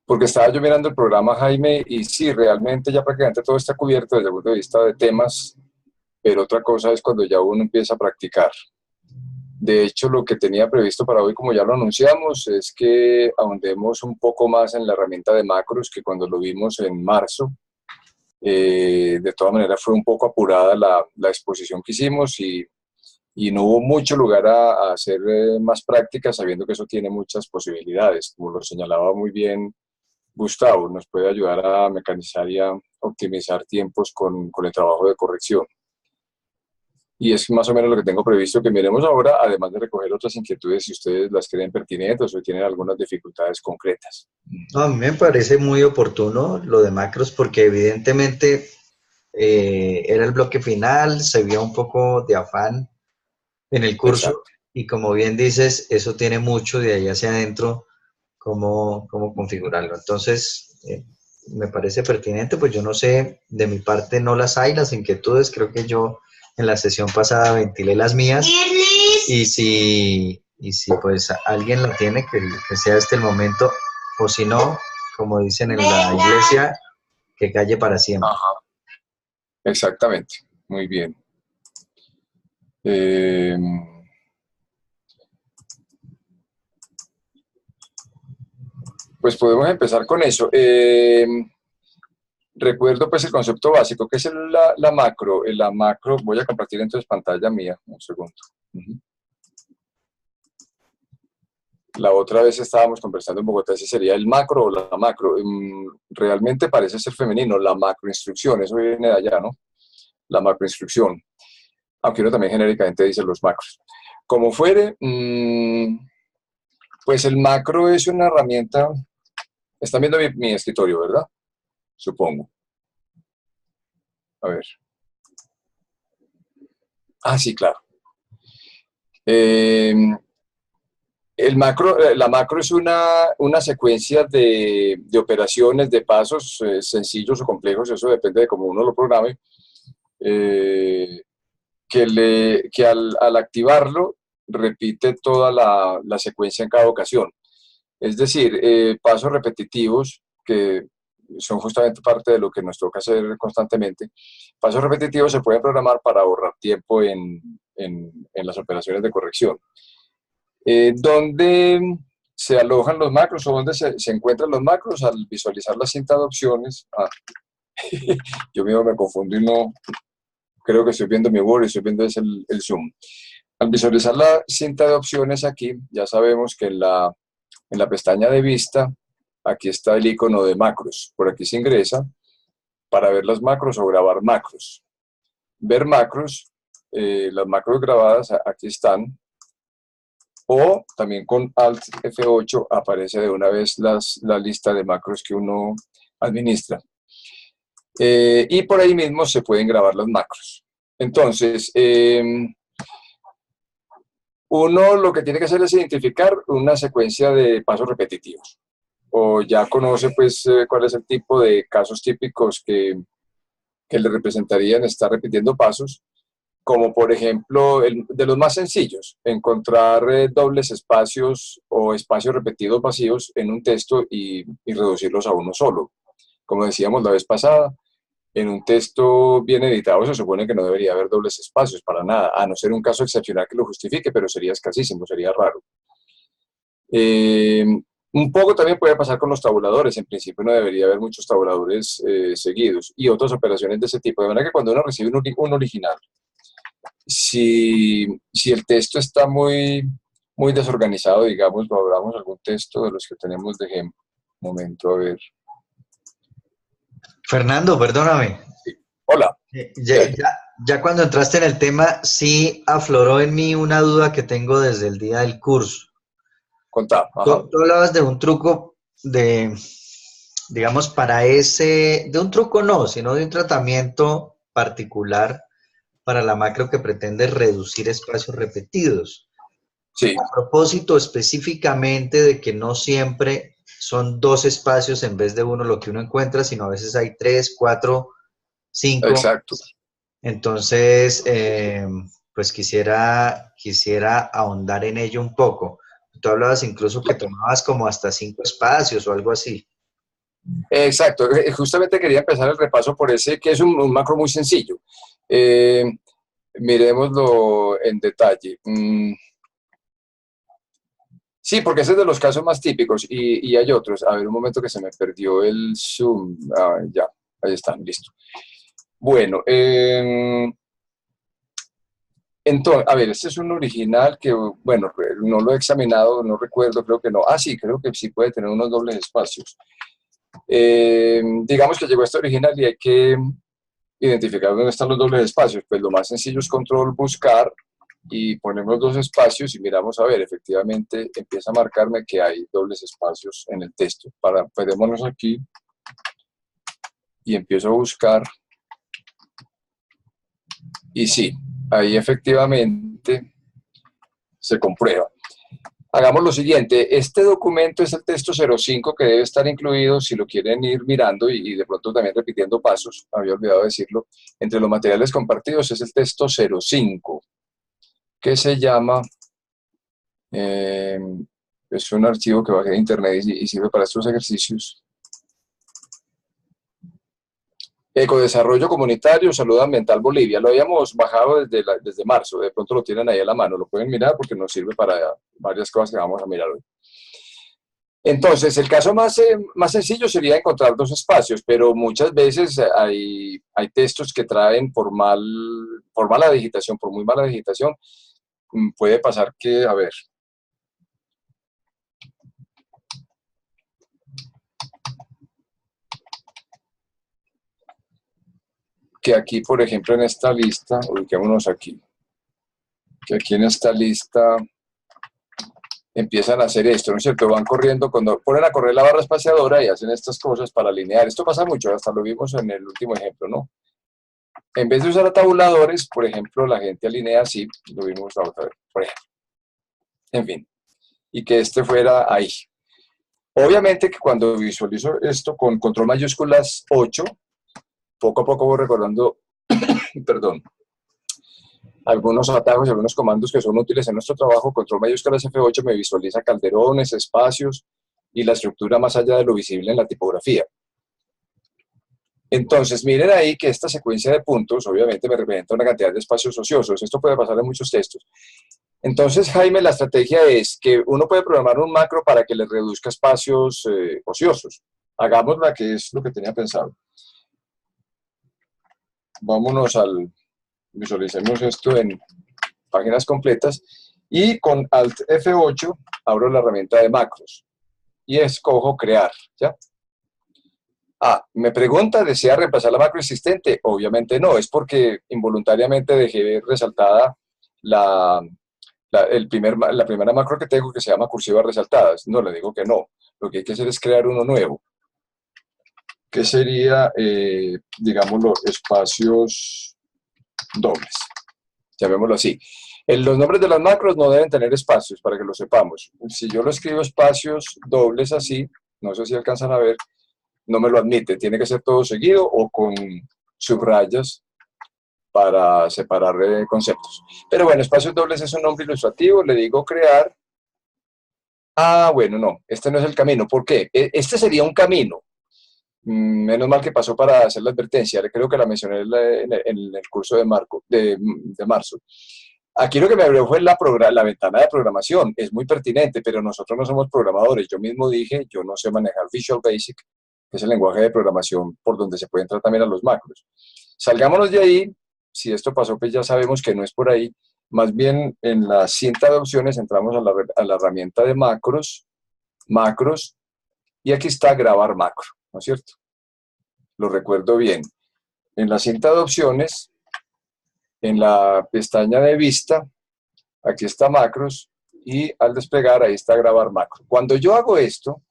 Porque estaba yo mirando el programa, Jaime, y sí, realmente ya prácticamente todo está cubierto desde el punto de vista de temas, pero otra cosa es cuando ya uno empieza a practicar. De hecho, lo que tenía previsto para hoy, como ya lo anunciamos, es que ahondemos un poco más en la herramienta de macros que cuando lo vimos en marzo. De todas maneras, fue un poco apurada la exposición que hicimos y no hubo mucho lugar a hacer más prácticas, sabiendo que eso tiene muchas posibilidades. Como lo señalaba muy bien Gustavo, nos puede ayudar a mecanizar y a optimizar tiempos con el trabajo de corrección. Y es más o menos lo que tengo previsto que miremos ahora, además de recoger otras inquietudes si ustedes las creen pertinentes o tienen algunas dificultades concretas. No, a mí me parece muy oportuno lo de macros porque evidentemente era el bloque final, se vio un poco de afán en el curso Exacto. y como bien dices, eso tiene mucho de ahí hacia adentro, cómo configurarlo. Entonces, me parece pertinente, pues yo no sé, de mi parte no las hay, las inquietudes, creo que yo en la sesión pasada ventilé las mías y si pues alguien la tiene, que sea este el momento, o si no, como dicen en la iglesia, que calle para siempre. Ajá, exactamente. Muy bien. Eh, pues podemos empezar con eso. Recuerdo pues el concepto básico, que es la macro. La macro, voy a compartir entonces pantalla mía, un segundo. La otra vez estábamos conversando en Bogotá si sería el macro o la macro. Realmente parece ser femenino, la macroinstrucción, eso viene de allá, ¿no? La macroinstrucción, aunque uno también genéricamente dice los macros. Como fuere, pues el macro es una herramienta, están viendo mi escritorio, ¿verdad? Supongo. A ver. Ah, sí, claro. Eh, la macro es una secuencia de operaciones, de pasos sencillos o complejos, eso depende de cómo uno lo programe, eh, que al activarlo repite toda la secuencia en cada ocasión. Es decir, pasos repetitivos que son justamente parte de lo que nos toca hacer constantemente. Pasos repetitivos se pueden programar para ahorrar tiempo en las operaciones de corrección. ¿Dónde se alojan los macros o dónde se encuentran los macros? Al visualizar la cinta de opciones, yo mismo me confundo y no creo que estoy viendo mi Word y estoy viendo el Zoom. Al visualizar la cinta de opciones aquí, ya sabemos que en la pestaña de vista, aquí está el icono de macros. Por aquí se ingresa para ver las macros o grabar macros. Ver macros, las macros grabadas aquí están, o también con Alt F8 aparece de una vez la lista de macros que uno administra. Y por ahí mismo se pueden grabar las macros. Entonces, uno lo que tiene que hacer es identificar una secuencia de pasos repetitivos. O ya conoce pues cuál es el tipo de casos típicos que le representarían estar repitiendo pasos, como por ejemplo de los más sencillos, encontrar dobles espacios o espacios repetidos vacíos en un texto y reducirlos a uno solo. Como decíamos la vez pasada, en un texto bien editado se supone que no debería haber dobles espacios para nada, a no ser un caso excepcional que lo justifique, pero sería escasísimo, sería raro. Eh, un poco también puede pasar con los tabuladores. En principio no debería haber muchos tabuladores seguidos y otras operaciones de ese tipo. De manera que cuando uno recibe un original, si el texto está muy desorganizado, digamos, lo hablamos algún texto de los que tenemos de ejemplo. Un momento, a ver. Fernando, perdóname. Sí. Hola, Ya, ¿qué hay? ya cuando entraste en el tema, sí afloró en mí una duda que tengo desde el día del curso. Contá. Ajá. Tú hablabas de un truco de, digamos, de un truco no, sino de un tratamiento particular para la macro que pretende reducir espacios repetidos. Sí, A propósito específicamente de que no siempre son dos espacios en vez de uno lo que uno encuentra, sino a veces hay tres, cuatro, cinco. exacto. Entonces, pues quisiera ahondar en ello un poco. tú hablabas incluso que tomabas como hasta 5 espacios o algo así. Exacto, justamente quería empezar el repaso por ese, que es un macro muy sencillo. Eh, Miremoslo en detalle. Sí, porque ese es de los casos más típicos y hay otros. A ver, un momento que se me perdió el Zoom. Ah, ya, ahí están, listo. Bueno, entonces, a ver, este es un original que, bueno, no lo he examinado, no recuerdo, creo que no. Ah, sí, creo que sí puede tener unos dobles espacios. Digamos que llegó este original y hay que identificar dónde están los dobles espacios. Pues lo más sencillo es control buscar y ponemos dos espacios y miramos a ver, efectivamente empieza a marcarme que hay dobles espacios en el texto. Pedémonos aquí y empiezo a buscar y sí, ahí efectivamente se comprueba. Hagamos lo siguiente, este documento es el texto 05 que debe estar incluido, si lo quieren ir mirando y de pronto también repitiendo pasos, había olvidado decirlo, entre los materiales compartidos es el texto 05, que se llama, es un archivo que bajé de internet y sirve para estos ejercicios. Ecodesarrollo Comunitario, Salud Ambiental Bolivia. Lo habíamos bajado desde marzo, de pronto lo tienen ahí a la mano, lo pueden mirar porque nos sirve para varias cosas que vamos a mirar hoy. Entonces, el caso más sencillo sería encontrar dos espacios, pero muchas veces hay textos que traen por mala digitación, por muy mala digitación, puede pasar que, a ver, que aquí, por ejemplo, en esta lista, ubiquémonos aquí, que aquí en esta lista empiezan a hacer esto, ¿no es cierto? Van corriendo, cuando ponen a correr la barra espaciadora y hacen estas cosas para alinear. Esto pasa mucho, hasta lo vimos en el último ejemplo, ¿no? En vez de usar tabuladores, por ejemplo, la gente alinea así, lo vimos la otra vez, por ejemplo. En fin, y que este fuera ahí. Obviamente que cuando visualizo esto con control mayúsculas 8, poco a poco voy recordando, perdón, algunos atajos y algunos comandos que son útiles en nuestro trabajo. Control mayúsculas F8 me visualiza calderones, espacios y la estructura más allá de lo visible en la tipografía. Entonces, miren ahí que esta secuencia de puntos obviamente me representa una cantidad de espacios ociosos. Esto puede pasar en muchos textos. Entonces, Jaime, la estrategia es que uno puede programar un macro para que le reduzca espacios ociosos. Hagámosla, que es lo que tenía pensado. Vámonos visualicemos esto en páginas completas y con Alt F8 abro la herramienta de macros y escojo crear, ¿ya? Me pregunta, ¿desea reemplazar la macro existente? Obviamente no, es porque involuntariamente dejé resaltada la primera macro que tengo que se llama cursivas resaltadas. No, le digo que no. Lo que hay que hacer es crear uno nuevo, que sería, digámoslo, espacios dobles. Llamémoslo así. Los nombres de las macros no deben tener espacios, para que lo sepamos. Si yo lo escribo espacios dobles así, no sé si alcanzan a ver, no me lo admite. Tiene que ser todo seguido o con subrayas para separar conceptos. Pero bueno, espacios dobles es un nombre ilustrativo, le digo crear. Bueno, no, este no es el camino. ¿Por qué? Este sería un camino. Menos mal que pasó para hacer la advertencia, creo que la mencioné en el curso de marzo. Aquí lo que me abrió fue la ventana de programación, es muy pertinente, pero nosotros no somos programadores. Yo mismo dije, yo no sé manejar Visual Basic, que es el lenguaje de programación por donde se puede entrar también a los macros. Salgámonos de ahí, si esto pasó, pues ya sabemos que no es por ahí. Más bien, en la cinta de opciones entramos a la herramienta de macros, y aquí está grabar macro, ¿no es cierto? Lo recuerdo bien. En la cinta de opciones, en la pestaña de vista, aquí está macros, y al desplegar ahí está grabar macro. Cuando yo hago esto,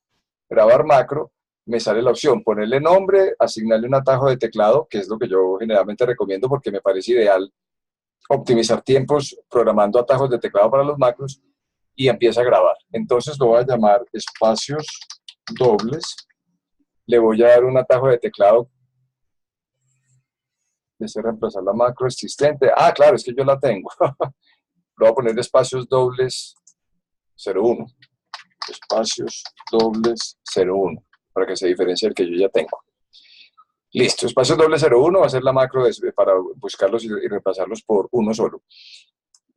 grabar macro, me sale la opción ponerle nombre, asignarle un atajo de teclado, que es lo que yo generalmente recomiendo porque me parece ideal optimizar tiempos programando atajos de teclado para los macros, y empieza a grabar. Entonces lo voy a llamar espacios dobles, le voy a dar un atajo de teclado, deseo reemplazar la macro existente. Claro, es que yo la tengo. Lo voy a poner espacios dobles 01. Espacios dobles 01, para que se diferencie el que yo ya tengo. Listo, espacios doble 01 va a ser la macro para buscarlos y reemplazarlos por uno solo.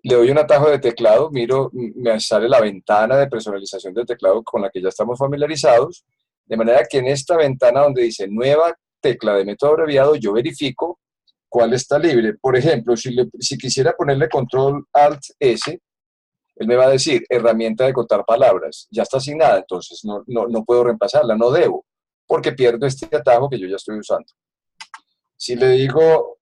Le doy un atajo de teclado, miro, me sale la ventana de personalización del teclado con la que ya estamos familiarizados, de manera que en esta ventana donde dice nueva tecla de método abreviado, yo verifico cuál está libre. Por ejemplo, si quisiera ponerle control alt S, él me va a decir herramienta de contar palabras, ya está asignada, entonces no puedo reemplazarla, no debo, porque pierdo este atajo que yo ya estoy usando. Si le digo,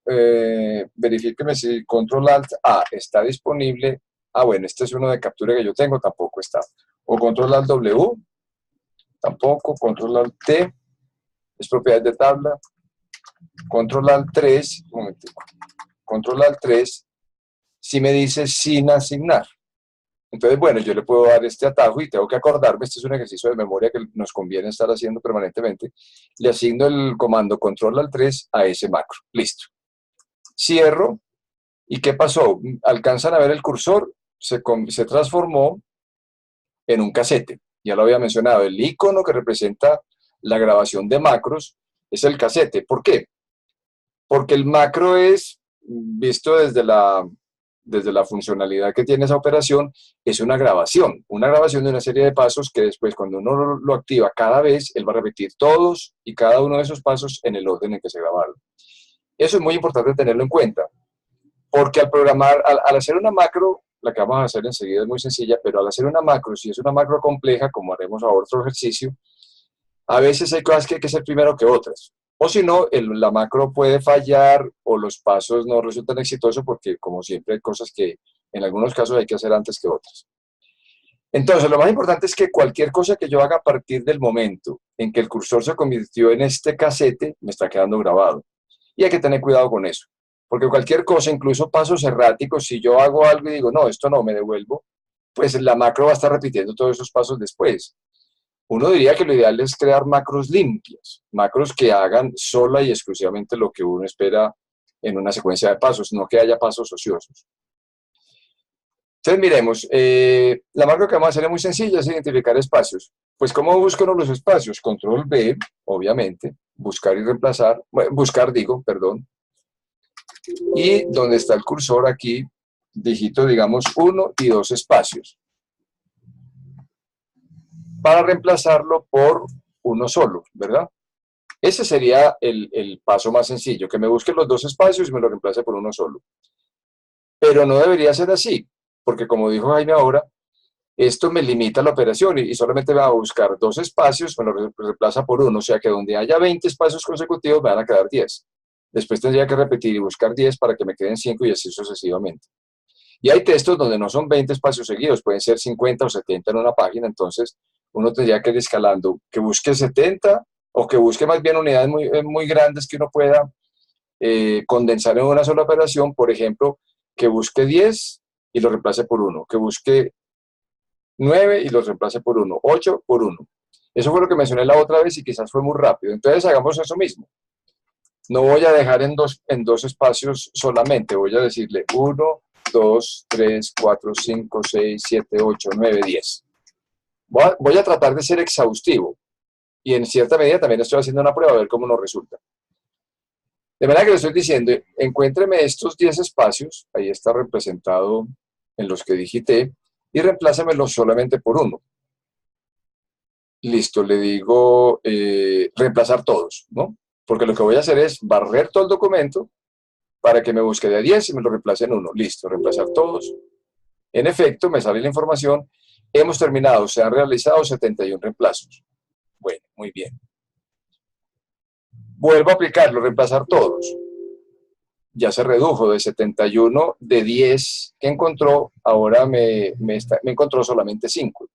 verifíqueme si control alt A está disponible, bueno, este es uno de captura que yo tengo, tampoco está. O control alt W, tampoco, control alt T, es propiedad de tabla. Control alt 3, un momentico, control alt 3, si me dice sin asignar. Entonces, bueno, yo le puedo dar este atajo y tengo que acordarme, este es un ejercicio de memoria que nos conviene estar haciendo permanentemente. Le asigno el comando control al 3 a ese macro. Listo. Cierro. ¿Y qué pasó? ¿Alcanzan a ver el cursor? Se transformó en un casete. Ya lo había mencionado. El icono que representa la grabación de macros es el casete. ¿Por qué? Porque el macro es, visto desde la funcionalidad que tiene esa operación, es una grabación de una serie de pasos que después cuando uno lo activa cada vez, él va a repetir todos y cada uno de esos pasos en el orden en que se grabaron. Eso es muy importante tenerlo en cuenta, porque al programar, al hacer una macro, la que vamos a hacer enseguida es muy sencilla, pero al hacer una macro, si es una macro compleja, como haremos ahora otro ejercicio, a veces hay cosas que hay que hacer primero que otras. O si no, la macro puede fallar o los pasos no resultan exitosos porque, como siempre, hay cosas que en algunos casos hay que hacer antes que otras. Entonces, lo más importante es que cualquier cosa que yo haga a partir del momento en que el cursor se convirtió en este casete, me está quedando grabado. Y hay que tener cuidado con eso. Porque cualquier cosa, incluso pasos erráticos, si yo hago algo y digo, no, esto no, me devuelvo, pues la macro va a estar repitiendo todos esos pasos después. Uno diría que lo ideal es crear macros limpias, macros que hagan sola y exclusivamente lo que uno espera en una secuencia de pasos, no que haya pasos ociosos. Entonces miremos, la macro que vamos a hacer es muy sencilla, es identificar espacios. Pues ¿cómo busco los espacios? Control B, obviamente, buscar y reemplazar, perdón. Y donde está el cursor aquí, digito, digamos, 1 y 2 espacios, para reemplazarlo por uno solo, ¿verdad? Ese sería el paso más sencillo, que me busque los dos espacios y me lo reemplace por uno solo. Pero no debería ser así, porque como dijo Jaime ahora, esto me limita la operación y solamente va a buscar dos espacios, me lo reemplaza por uno, o sea que donde haya 20 espacios consecutivos me van a quedar 10. Después tendría que repetir y buscar 10 para que me queden 5 y así sucesivamente. Y hay textos donde no son 20 espacios seguidos, pueden ser 50 o 70 en una página, entonces uno tendría que ir escalando, que busque 70 o que busque más bien unidades muy grandes que uno pueda condensar en una sola operación, por ejemplo, que busque 10 y lo reemplace por 1, que busque 9 y los reemplace por 1, 8 por 1. Eso fue lo que mencioné la otra vez y quizás fue muy rápido. Entonces hagamos eso mismo. No voy a dejar en dos espacios solamente, voy a decirle 1, 2, 3, 4, 5, 6, 7, 8, 9, 10. Voy a tratar de ser exhaustivo y en cierta medida también estoy haciendo una prueba a ver cómo nos resulta. De manera que le estoy diciendo, encuéntreme estos 10 espacios, ahí está representado en los que digité, y reemplácemelos solamente por uno. Listo, le digo reemplazar todos, ¿no? Porque lo que voy a hacer es barrer todo el documento para que me busque de 10 y me lo reemplace en 1. Listo, reemplazar todos. En efecto, me sale la información. Hemos terminado, se han realizado 71 reemplazos. Bueno, muy bien. Vuelvo a aplicarlo, reemplazar todos. Ya se redujo de 71, de 10 que encontró, ahora me encontró solamente 5.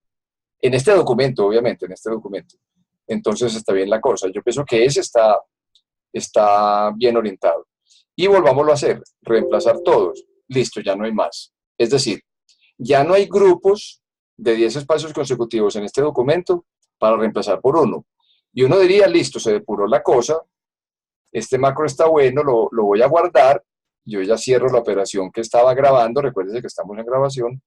En este documento, obviamente, en este documento. Entonces está bien la cosa. Yo pienso que ese está bien orientado. Y volvámoslo a hacer, reemplazar todos. Listo, ya no hay más. Es decir, ya no hay grupos de 10 espacios consecutivos en este documento para reemplazar por uno. Y uno diría, listo, se depuró la cosa, este macro está bueno, lo voy a guardar, yo ya cierro la operación que estaba grabando, recuérdense que estamos en grabación,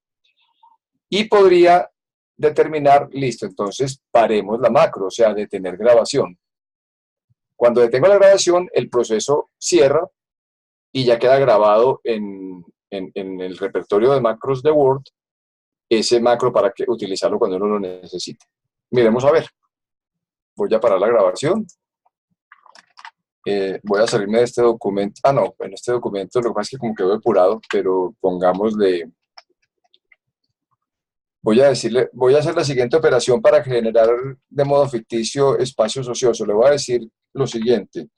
y podría determinar, listo, entonces paremos la macro, o sea, detener grabación. Cuando detengo la grabación, el proceso cierra y ya queda grabado en el repertorio de macros de Word ese macro para que utilizarlo cuando uno lo necesite. Miremos a ver. Voy a parar la grabación. Voy a salirme de este documento. Ah, no, en este documento lo que pasa es que como quedó depurado, pero pongámosle... Voy a hacer la siguiente operación para generar de modo ficticio espacios ociosos. Le voy a decir lo siguiente.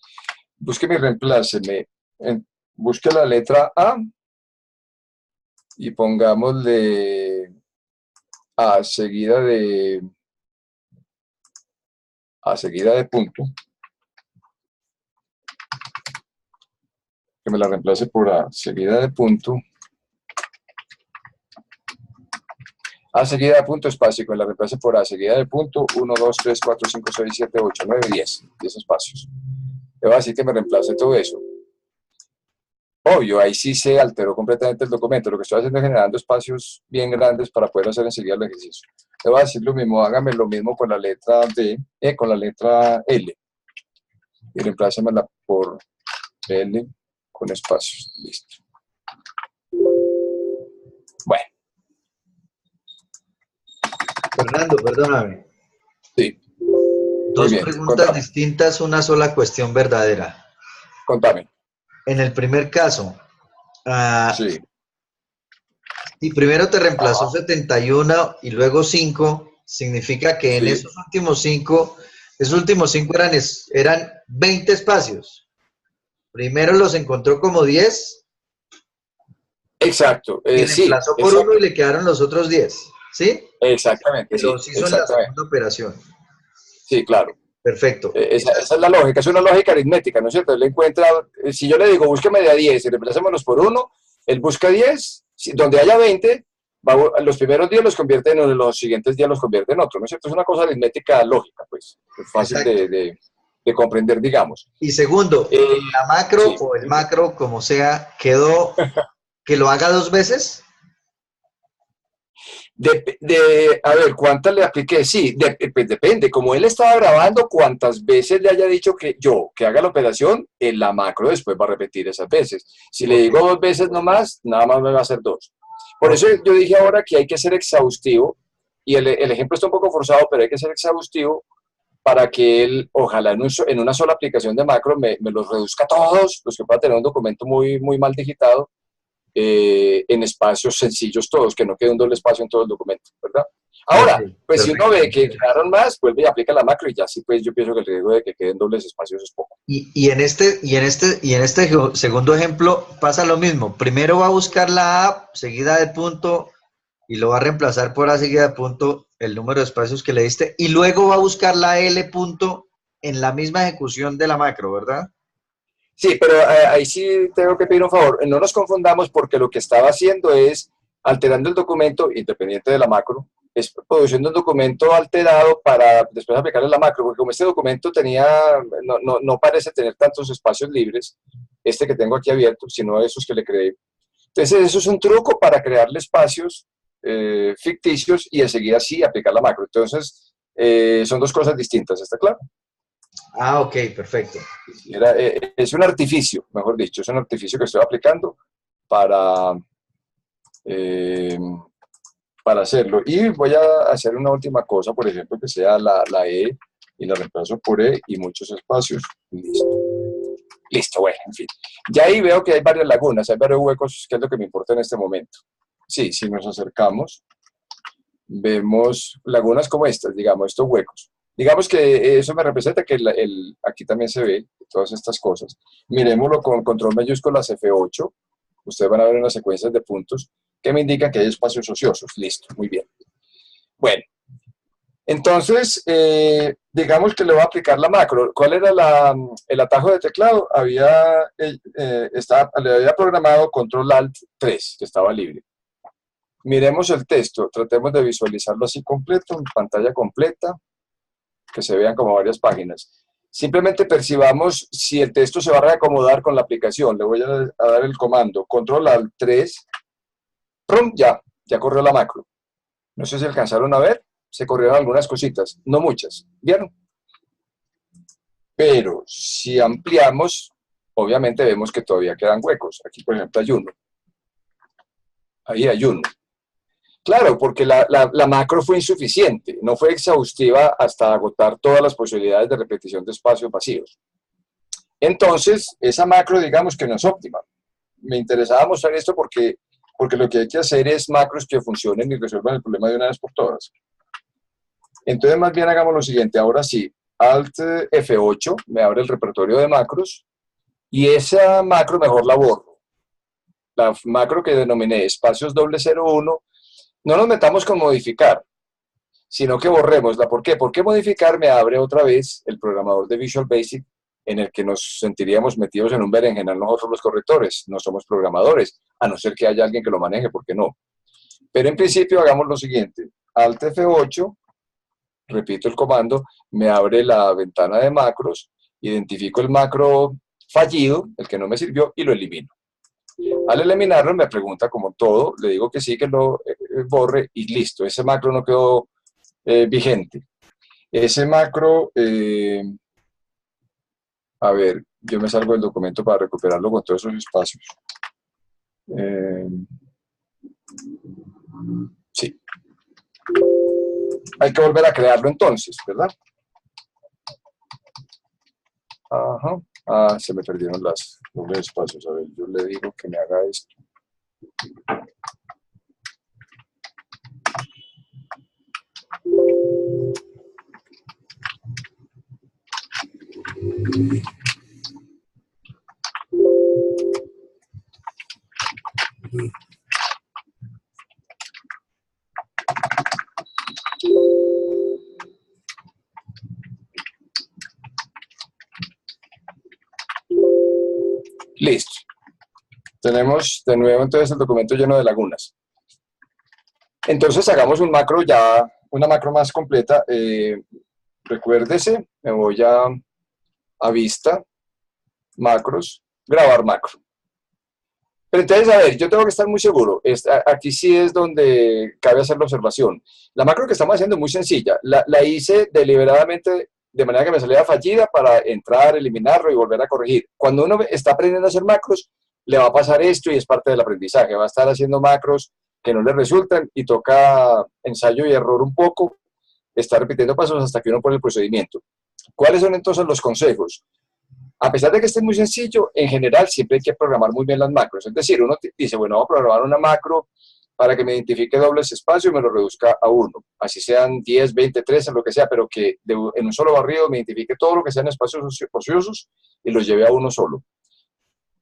Busque mi reempláceme. Busque la letra A y pongámosle A seguida de punto. Que me la reemplace por A seguida de punto. A seguida de punto espacio, que me la reemplace por A seguida de punto 1, 2, 3, 4, 5, 6, 7, 8, 9, 10. 10 espacios. Le voy a decir que me reemplace todo eso. Obvio, ahí sí se alteró completamente el documento. Lo que estoy haciendo es generando espacios bien grandes para poder hacer enseguida el ejercicio. Le voy a decir lo mismo, hágame lo mismo con la letra D, con la letra L. Y reemplácemela por L con espacios. Listo. Bueno. Fernando, perdóname. Sí. Dos preguntas distintas, una sola cuestión verdadera. Contame. En el primer caso, sí. Y primero te reemplazó 71 y luego 5, significa que en esos últimos 5 eran 20 espacios. Primero los encontró como 10. Exacto. Y reemplazó por uno y le quedaron los otros 10. ¿Sí? Exactamente. Los hizo en la segunda operación. Sí, claro. Perfecto. Esa es la lógica, es una lógica aritmética, ¿no es cierto? Él encuentra, si yo le digo, búsqueme de a 10 y reemplacémonos por 1, él busca 10, donde haya 20, los primeros 10 los convierte en uno, los siguientes 10 los convierte en otro, ¿no es cierto? Es una cosa aritmética lógica, pues, es fácil de comprender, digamos. Y segundo, la macro o el macro, como sea, quedó que lo haga 2 veces. A ver, ¿cuántas le apliqué? Sí, pues depende. Como él estaba grabando, cuántas veces le haya dicho que haga la operación, en la macro después va a repetir esas veces. Si le digo 2 veces nomás, nada más me va a hacer 2. Por eso yo dije ahora que hay que ser exhaustivo, y el ejemplo está un poco forzado, pero hay que ser exhaustivo para que él, ojalá en una sola aplicación de macro, me los reduzca todos, los que puedan tener un documento muy, muy mal digitado, en espacios sencillos todos, que no quede un doble espacio en todo el documento, ¿verdad? Ahora, pues si uno ve que quedaron más, vuelve y aplica la macro y ya sí, pues yo pienso que el riesgo de que queden dobles espacios es poco. Y en este segundo ejemplo pasa lo mismo. Primero va a buscar la A seguida de punto y lo va a reemplazar por A seguida de punto, el número de espacios que le diste, y luego va a buscar la L punto en la misma ejecución de la macro, ¿verdad? Sí, pero ahí sí tengo que pedir un favor. No nos confundamos porque lo que estaba haciendo es alterando el documento, independiente de la macro, es produciendo un documento alterado para después aplicarle la macro, porque como este documento no parece tener tantos espacios libres, este que tengo aquí abierto, sino esos que le creé. Entonces, eso es un truco para crearle espacios ficticios y enseguida sí aplicar la macro. Entonces, son dos cosas distintas, ¿está claro? Ah, ok, perfecto. Es un artificio, mejor dicho, es un artificio que estoy aplicando para hacerlo. Y voy a hacer una última cosa, por ejemplo, que sea la E y la reemplazo por E y muchos espacios. Listo. Listo, bueno, en fin. Ya ahí veo que hay varias lagunas, hay varios huecos, que es lo que me importa en este momento. Sí, si nos acercamos, vemos lagunas como estas, digamos, estos huecos. Digamos que eso me representa que aquí también se ve todas estas cosas. Miremoslo con control mayúsculas F8. Ustedes van a ver unas secuencias de puntos que me indican que hay espacios ociosos. Listo, muy bien. Bueno, entonces, digamos que le voy a aplicar la macro. ¿Cuál era el atajo de teclado? Le había programado control alt 3, que estaba libre. Miremos el texto, tratemos de visualizarlo así completo, en pantalla completa, que se vean como varias páginas. Simplemente percibamos si el texto se va a reacomodar con la aplicación. Le voy a dar el comando control alt 3, ¡prum! Ya corrió la macro. No sé si alcanzaron a ver, se corrieron algunas cositas, no muchas, ¿vieron? Pero si ampliamos, obviamente vemos que todavía quedan huecos. Aquí, por ejemplo, hay uno. Ahí hay uno. Claro, porque la macro fue insuficiente, no fue exhaustiva hasta agotar todas las posibilidades de repetición de espacios vacíos. Entonces, esa macro, digamos que no es óptima. Me interesaba mostrar esto porque lo que hay que hacer es macros que funcionen y resuelvan el problema de una vez por todas. Entonces, más bien hagamos lo siguiente. Ahora sí, Alt F8 me abre el repertorio de macros y esa macro mejor la borro. La macro que denominé espacios 001, no nos metamos con modificar, sino que borrémosla. ¿Por qué? Porque modificar me abre otra vez el programador de Visual Basic en el que nos sentiríamos metidos en un berenjenal nosotros los correctores. No somos programadores, a no ser que haya alguien que lo maneje, ¿por qué no? Pero en principio hagamos lo siguiente. Alt F8, repito el comando, me abre la ventana de macros, identifico el macro fallido, el que no me sirvió, y lo elimino. Al eliminarlo me pregunta como todo, le digo que sí, que lo borre y listo, ese macro no quedó vigente. Ese macro, a ver, yo me salgo del documento para recuperarlo con todos esos espacios. Sí. Hay que volver a crearlo entonces, ¿verdad? Ajá. Ah, se me perdieron los espacios. A ver, yo le digo que me haga esto. Listo. Tenemos de nuevo entonces el documento lleno de lagunas. Entonces hagamos un macro ya, una macro más completa. Recuérdese, me voy a vista, macros, grabar macro. Pero entonces, a ver, yo tengo que estar muy seguro. Aquí sí es donde cabe hacer la observación. La macro que estamos haciendo es muy sencilla. La hice deliberadamente de manera que me saliera fallida para entrar, eliminarlo y volver a corregir. Cuando uno está aprendiendo a hacer macros, le va a pasar esto y es parte del aprendizaje. Va a estar haciendo macros que no le resultan y toca ensayo y error un poco, estar repitiendo pasos hasta que uno pone el procedimiento. ¿Cuáles son entonces los consejos? A pesar de que esté muy sencillo, en general siempre hay que programar muy bien las macros. Es decir, uno dice, bueno, voy a programar una macro para que me identifique dobles espacios y me lo reduzca a 1. Así sean 10, 20, 13, lo que sea, pero que en un solo barrido me identifique todo lo que sean espacios ociosos y los lleve a uno solo.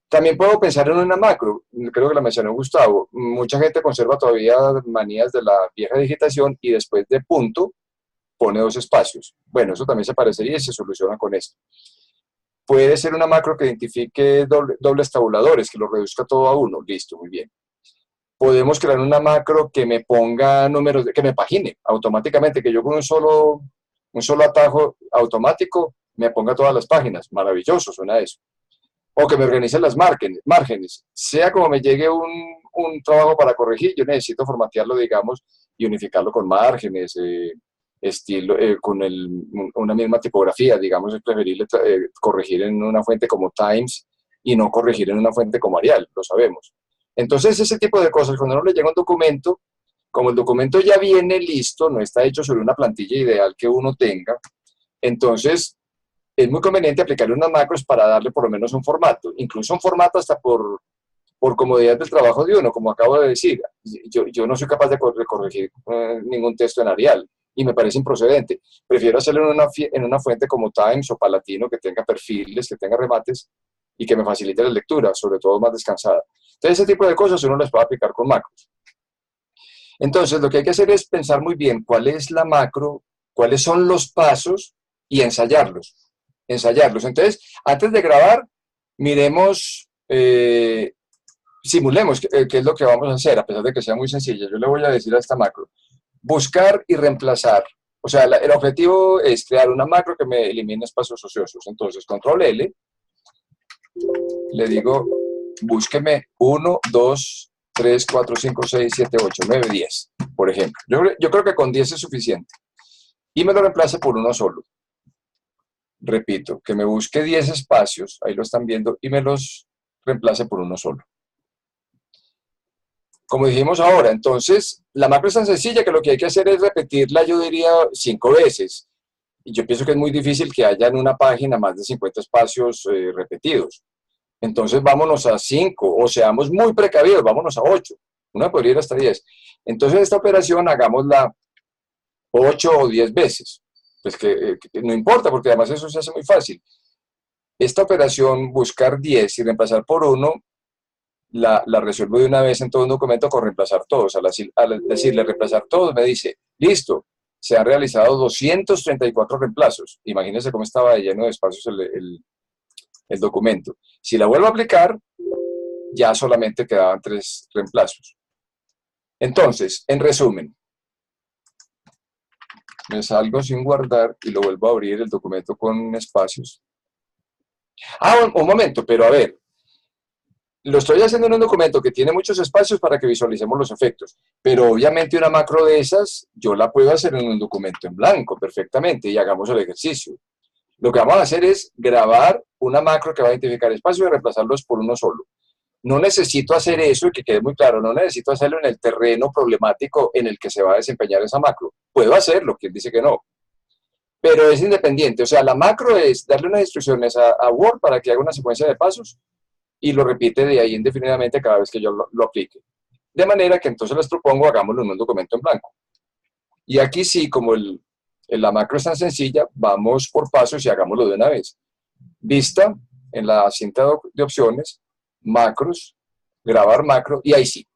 También puedo pensar en una macro, creo que la mencionó Gustavo. Mucha gente conserva todavía manías de la vieja digitación y después de punto pone 2 espacios. Bueno, eso también se parecería y se soluciona con esto. Puede ser una macro que identifique dobles tabuladores, que lo reduzca todo a 1. Listo, muy bien. Podemos crear una macro que me ponga números, que me pagine automáticamente, que yo con un solo atajo automático me ponga todas las páginas. Maravilloso, suena eso. O que me organice las márgenes. Sea como me llegue un trabajo para corregir, yo necesito formatearlo, digamos, y unificarlo con márgenes, estilo, con una misma tipografía, digamos, es preferible corregir en una fuente como Times y no corregir en una fuente como Arial, lo sabemos. Entonces, ese tipo de cosas, cuando uno le llega un documento, como el documento ya viene listo, no está hecho sobre una plantilla ideal que uno tenga, entonces es muy conveniente aplicarle unas macros para darle por lo menos un formato, incluso un formato hasta por comodidad del trabajo de uno, como acabo de decir. Yo no soy capaz de corregir ningún texto en Arial y me parece improcedente. Prefiero hacerlo en una fuente como Times o Palatino que tenga perfiles, que tenga remates y que me facilite la lectura, sobre todo más descansada. Entonces, ese tipo de cosas uno las puede aplicar con macros. Entonces, lo que hay que hacer es pensar muy bien cuál es la macro, cuáles son los pasos y ensayarlos. Entonces, antes de grabar, miremos, simulemos qué es lo que vamos a hacer, a pesar de que sea muy sencilla. Yo le voy a decir a esta macro, buscar y reemplazar. O sea, el objetivo es crear una macro que me elimine espacios ociosos. Entonces, control L, le digo, búsqueme 1, 2, 3, 4, 5, 6, 7, 8, 9, 10, por ejemplo. Yo creo que con 10 es suficiente. Y me lo reemplace por uno solo. Repito, que me busque 10 espacios, ahí lo están viendo, y me los reemplace por uno solo. Como dijimos ahora, entonces, la macro es tan sencilla que lo que hay que hacer es repetirla, yo diría, 5 veces. Y yo pienso que es muy difícil que haya en una página más de 50 espacios repetidos. Entonces, vámonos a 5, o seamos muy precavidos, vámonos a 8. Una podría ir hasta 10. Entonces, esta operación hagámosla 8 o 10 veces. Pues que no importa, porque además eso se hace muy fácil. Esta operación, buscar 10 y reemplazar por 1, la resuelvo de una vez en todo un documento con reemplazar todos. Al decirle reemplazar todos, me dice, listo, se han realizado 234 reemplazos. Imagínense cómo estaba lleno de espacios el documento. Si la vuelvo a aplicar, ya solamente quedaban 3 reemplazos. Entonces, en resumen, me salgo sin guardar y lo vuelvo a abrir el documento con espacios. Un momento, pero a ver, lo estoy haciendo en un documento que tiene muchos espacios para que visualicemos los efectos, pero obviamente una macro de esas yo la puedo hacer en un documento en blanco perfectamente y hagamos el ejercicio. Lo que vamos a hacer es grabar una macro que va a identificar espacios y reemplazarlos por uno solo. No necesito hacer eso, y que quede muy claro, no necesito hacerlo en el terreno problemático en el que se va a desempeñar esa macro. Puedo hacerlo, quien dice que no. Pero es independiente, o sea, la macro es darle unas instrucciones a Word para que haga una secuencia de pasos y lo repite de ahí indefinidamente cada vez que yo lo aplique. De manera que entonces les propongo, hagámoslo en un documento en blanco. Y aquí sí, como la macro es tan sencilla, vamos por pasos y hagámoslo de una vez. Vista, en la cinta de opciones, macros, grabar macro, y ahí sí.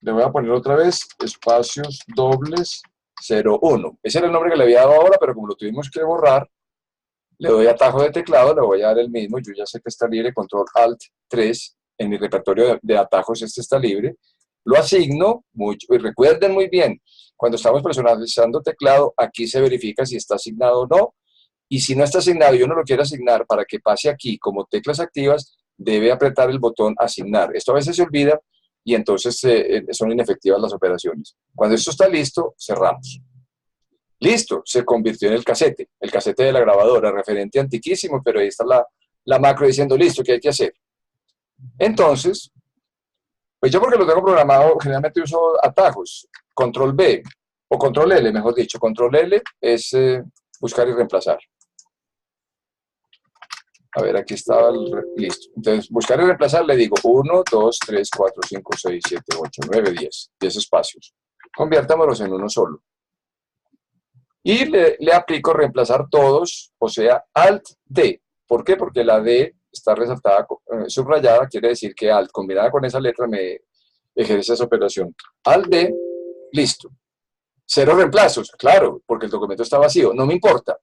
Le voy a poner otra vez espacios dobles 01. Ese era el nombre que le había dado ahora, pero como lo tuvimos que borrar, le doy atajo de teclado, le voy a dar el mismo. Yo ya sé que está libre, control alt 3. En mi repertorio de atajos este está libre. Lo asigno, y recuerden muy bien, cuando estamos personalizando teclado, aquí se verifica si está asignado o no. Y si no está asignado y uno lo quiere asignar para que pase aquí como teclas activas, debe apretar el botón asignar. Esto a veces se olvida y entonces son inefectivas las operaciones. Cuando esto está listo, cerramos. Listo, se convirtió en el casete de la grabadora, referente antiquísimo, pero ahí está la macro diciendo, listo, ¿qué hay que hacer? Entonces, pues yo porque lo tengo programado, generalmente uso atajos, control B, o control L, mejor dicho. Control L es buscar y reemplazar. A ver, aquí estaba listo. Entonces, buscar y reemplazar, le digo 1, 2, 3, 4, 5, 6, 7, 8, 9, 10. 10 espacios. Conviértamelos en uno solo. Y le aplico reemplazar todos, o sea, Alt-D. ¿Por qué? Porque la D está resaltada, subrayada, quiere decir que Alt, combinada con esa letra, me ejerce esa operación. Alt-D, listo. 0 reemplazos, claro, porque el documento está vacío. No me importa.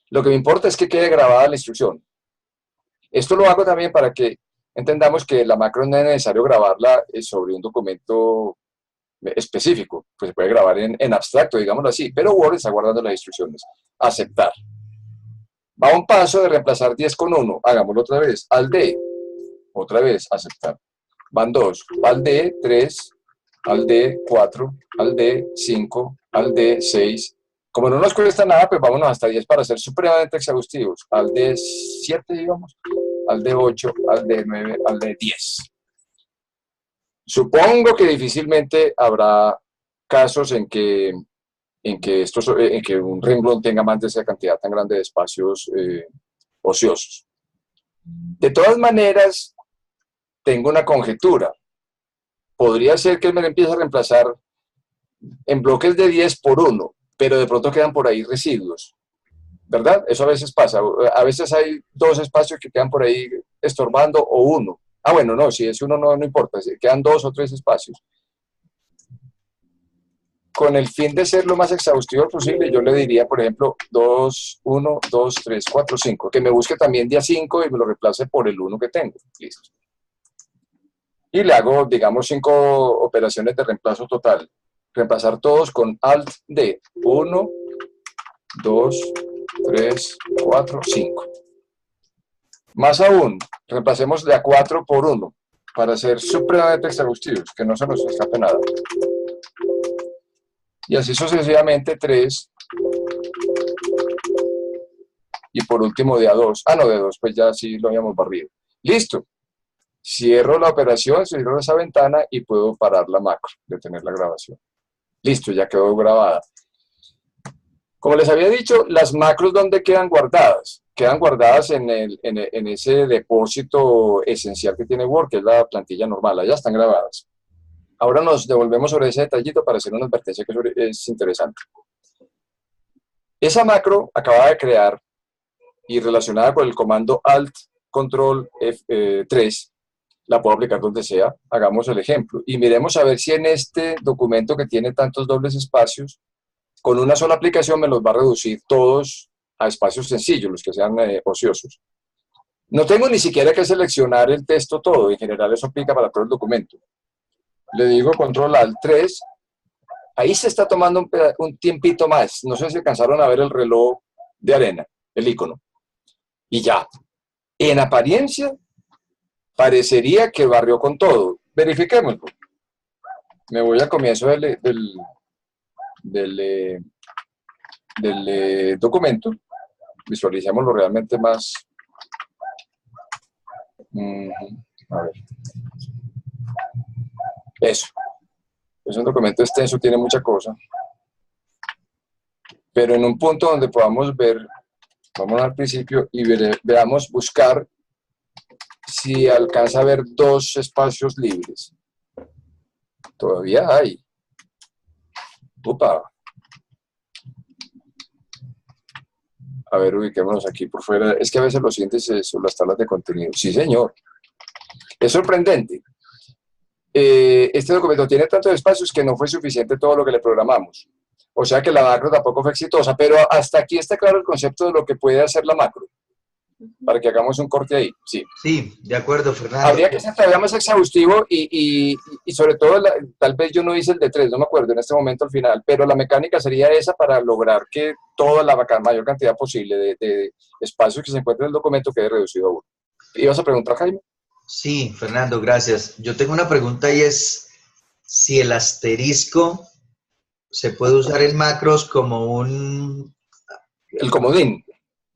Lo que me importa es que quede grabada la instrucción. Esto lo hago también para que entendamos que la macro no es necesario grabarla sobre un documento específico, pues se puede grabar en abstracto, digámoslo así, pero Word está guardando las instrucciones. Aceptar. Va a un paso de reemplazar 10 con 1, hagámoslo otra vez. Al D, otra vez, aceptar. Van 2, al D 3, al D 4, al D 5, al D 6. Como no nos cuesta nada, pues vámonos hasta 10 para ser supremamente exhaustivos. Al D 7, digamos, al D 8, al D 9, al D 10. Supongo que difícilmente habrá casos en que un renglón tenga más de esa cantidad tan grande de espacios ociosos. De todas maneras, tengo una conjetura. Podría ser que él me empiece a reemplazar en bloques de 10 por 1, pero de pronto quedan por ahí residuos, ¿verdad? Eso a veces pasa. A veces hay 2 espacios que quedan por ahí estorbando o 1. Bueno, no, si es 1 no importa, quedan 2 o 3 espacios. Con el fin de ser lo más exhaustivo posible, yo le diría, por ejemplo, 2, 1, 2, 3, 4, 5, que me busque también día 5 y me lo reemplace por el 1 que tengo. Listo. Y le hago, digamos, 5 operaciones de reemplazo total. Reemplazar todos con Alt-D. 1, 2, 3, 4, 5. Más aún, reemplacemos de a 4 por 1. para ser supremamente exhaustivos, que no se nos escape nada. Y así sucesivamente 3. Y por último de A2. Ah, no, de 2, pues ya sí lo habíamos barrido. Listo. Cierro la operación, cierro esa ventana y puedo parar la macro, detener la grabación. Listo, ya quedó grabada. Como les había dicho, las macros, ¿dónde quedan guardadas? Quedan guardadas en ese depósito esencial que tiene Word, que es la plantilla normal. Allá están grabadas. Ahora nos devolvemos sobre ese detallito para hacer una advertencia que es interesante. Esa macro acabada de crear y relacionada con el comando Alt Control F3, la puedo aplicar donde sea. Hagamos el ejemplo y miremos a ver si en este documento que tiene tantos dobles espacios, con una sola aplicación me los va a reducir todos a espacios sencillos, los que sean ociosos. No tengo ni siquiera que seleccionar el texto todo, en general eso aplica para todo el documento. Le digo Control Alt 3, ahí se está tomando un tiempito más, no sé si alcanzaron a ver el reloj de arena, el icono, y ya. En apariencia, parecería que barrió con todo. Verifiquémoslo. Me voy al comienzo del documento, visualicémoslo realmente más. A ver. Eso. Es un documento extenso, tiene mucha cosa. Pero en un punto donde podamos ver, vamos al principio y veamos, buscar si alcanza a ver 2 espacios libres. Todavía hay. Upa. A ver, ubiquémonos aquí por fuera. Es que a veces lo sientes sobre las tablas de contenido. Sí, señor. Es sorprendente. Este documento tiene tantos espacios que no fue suficiente todo lo que le programamos. O sea que la macro tampoco fue exitosa, pero hasta aquí está claro el concepto de lo que puede hacer la macro. Para que hagamos un corte ahí. Sí, sí, de acuerdo, Fernando. Habría que ser todavía más exhaustivo y sobre todo, tal vez yo no hice el de 3, no me acuerdo en este momento al final, pero la mecánica sería esa para lograr que toda la mayor cantidad posible de espacios que se encuentren en el documento quede reducido a 1. ¿Ibas a preguntar, Jaime? Sí, Fernando, gracias. Yo tengo una pregunta y es si el asterisco se puede usar en macros como un... El comodín.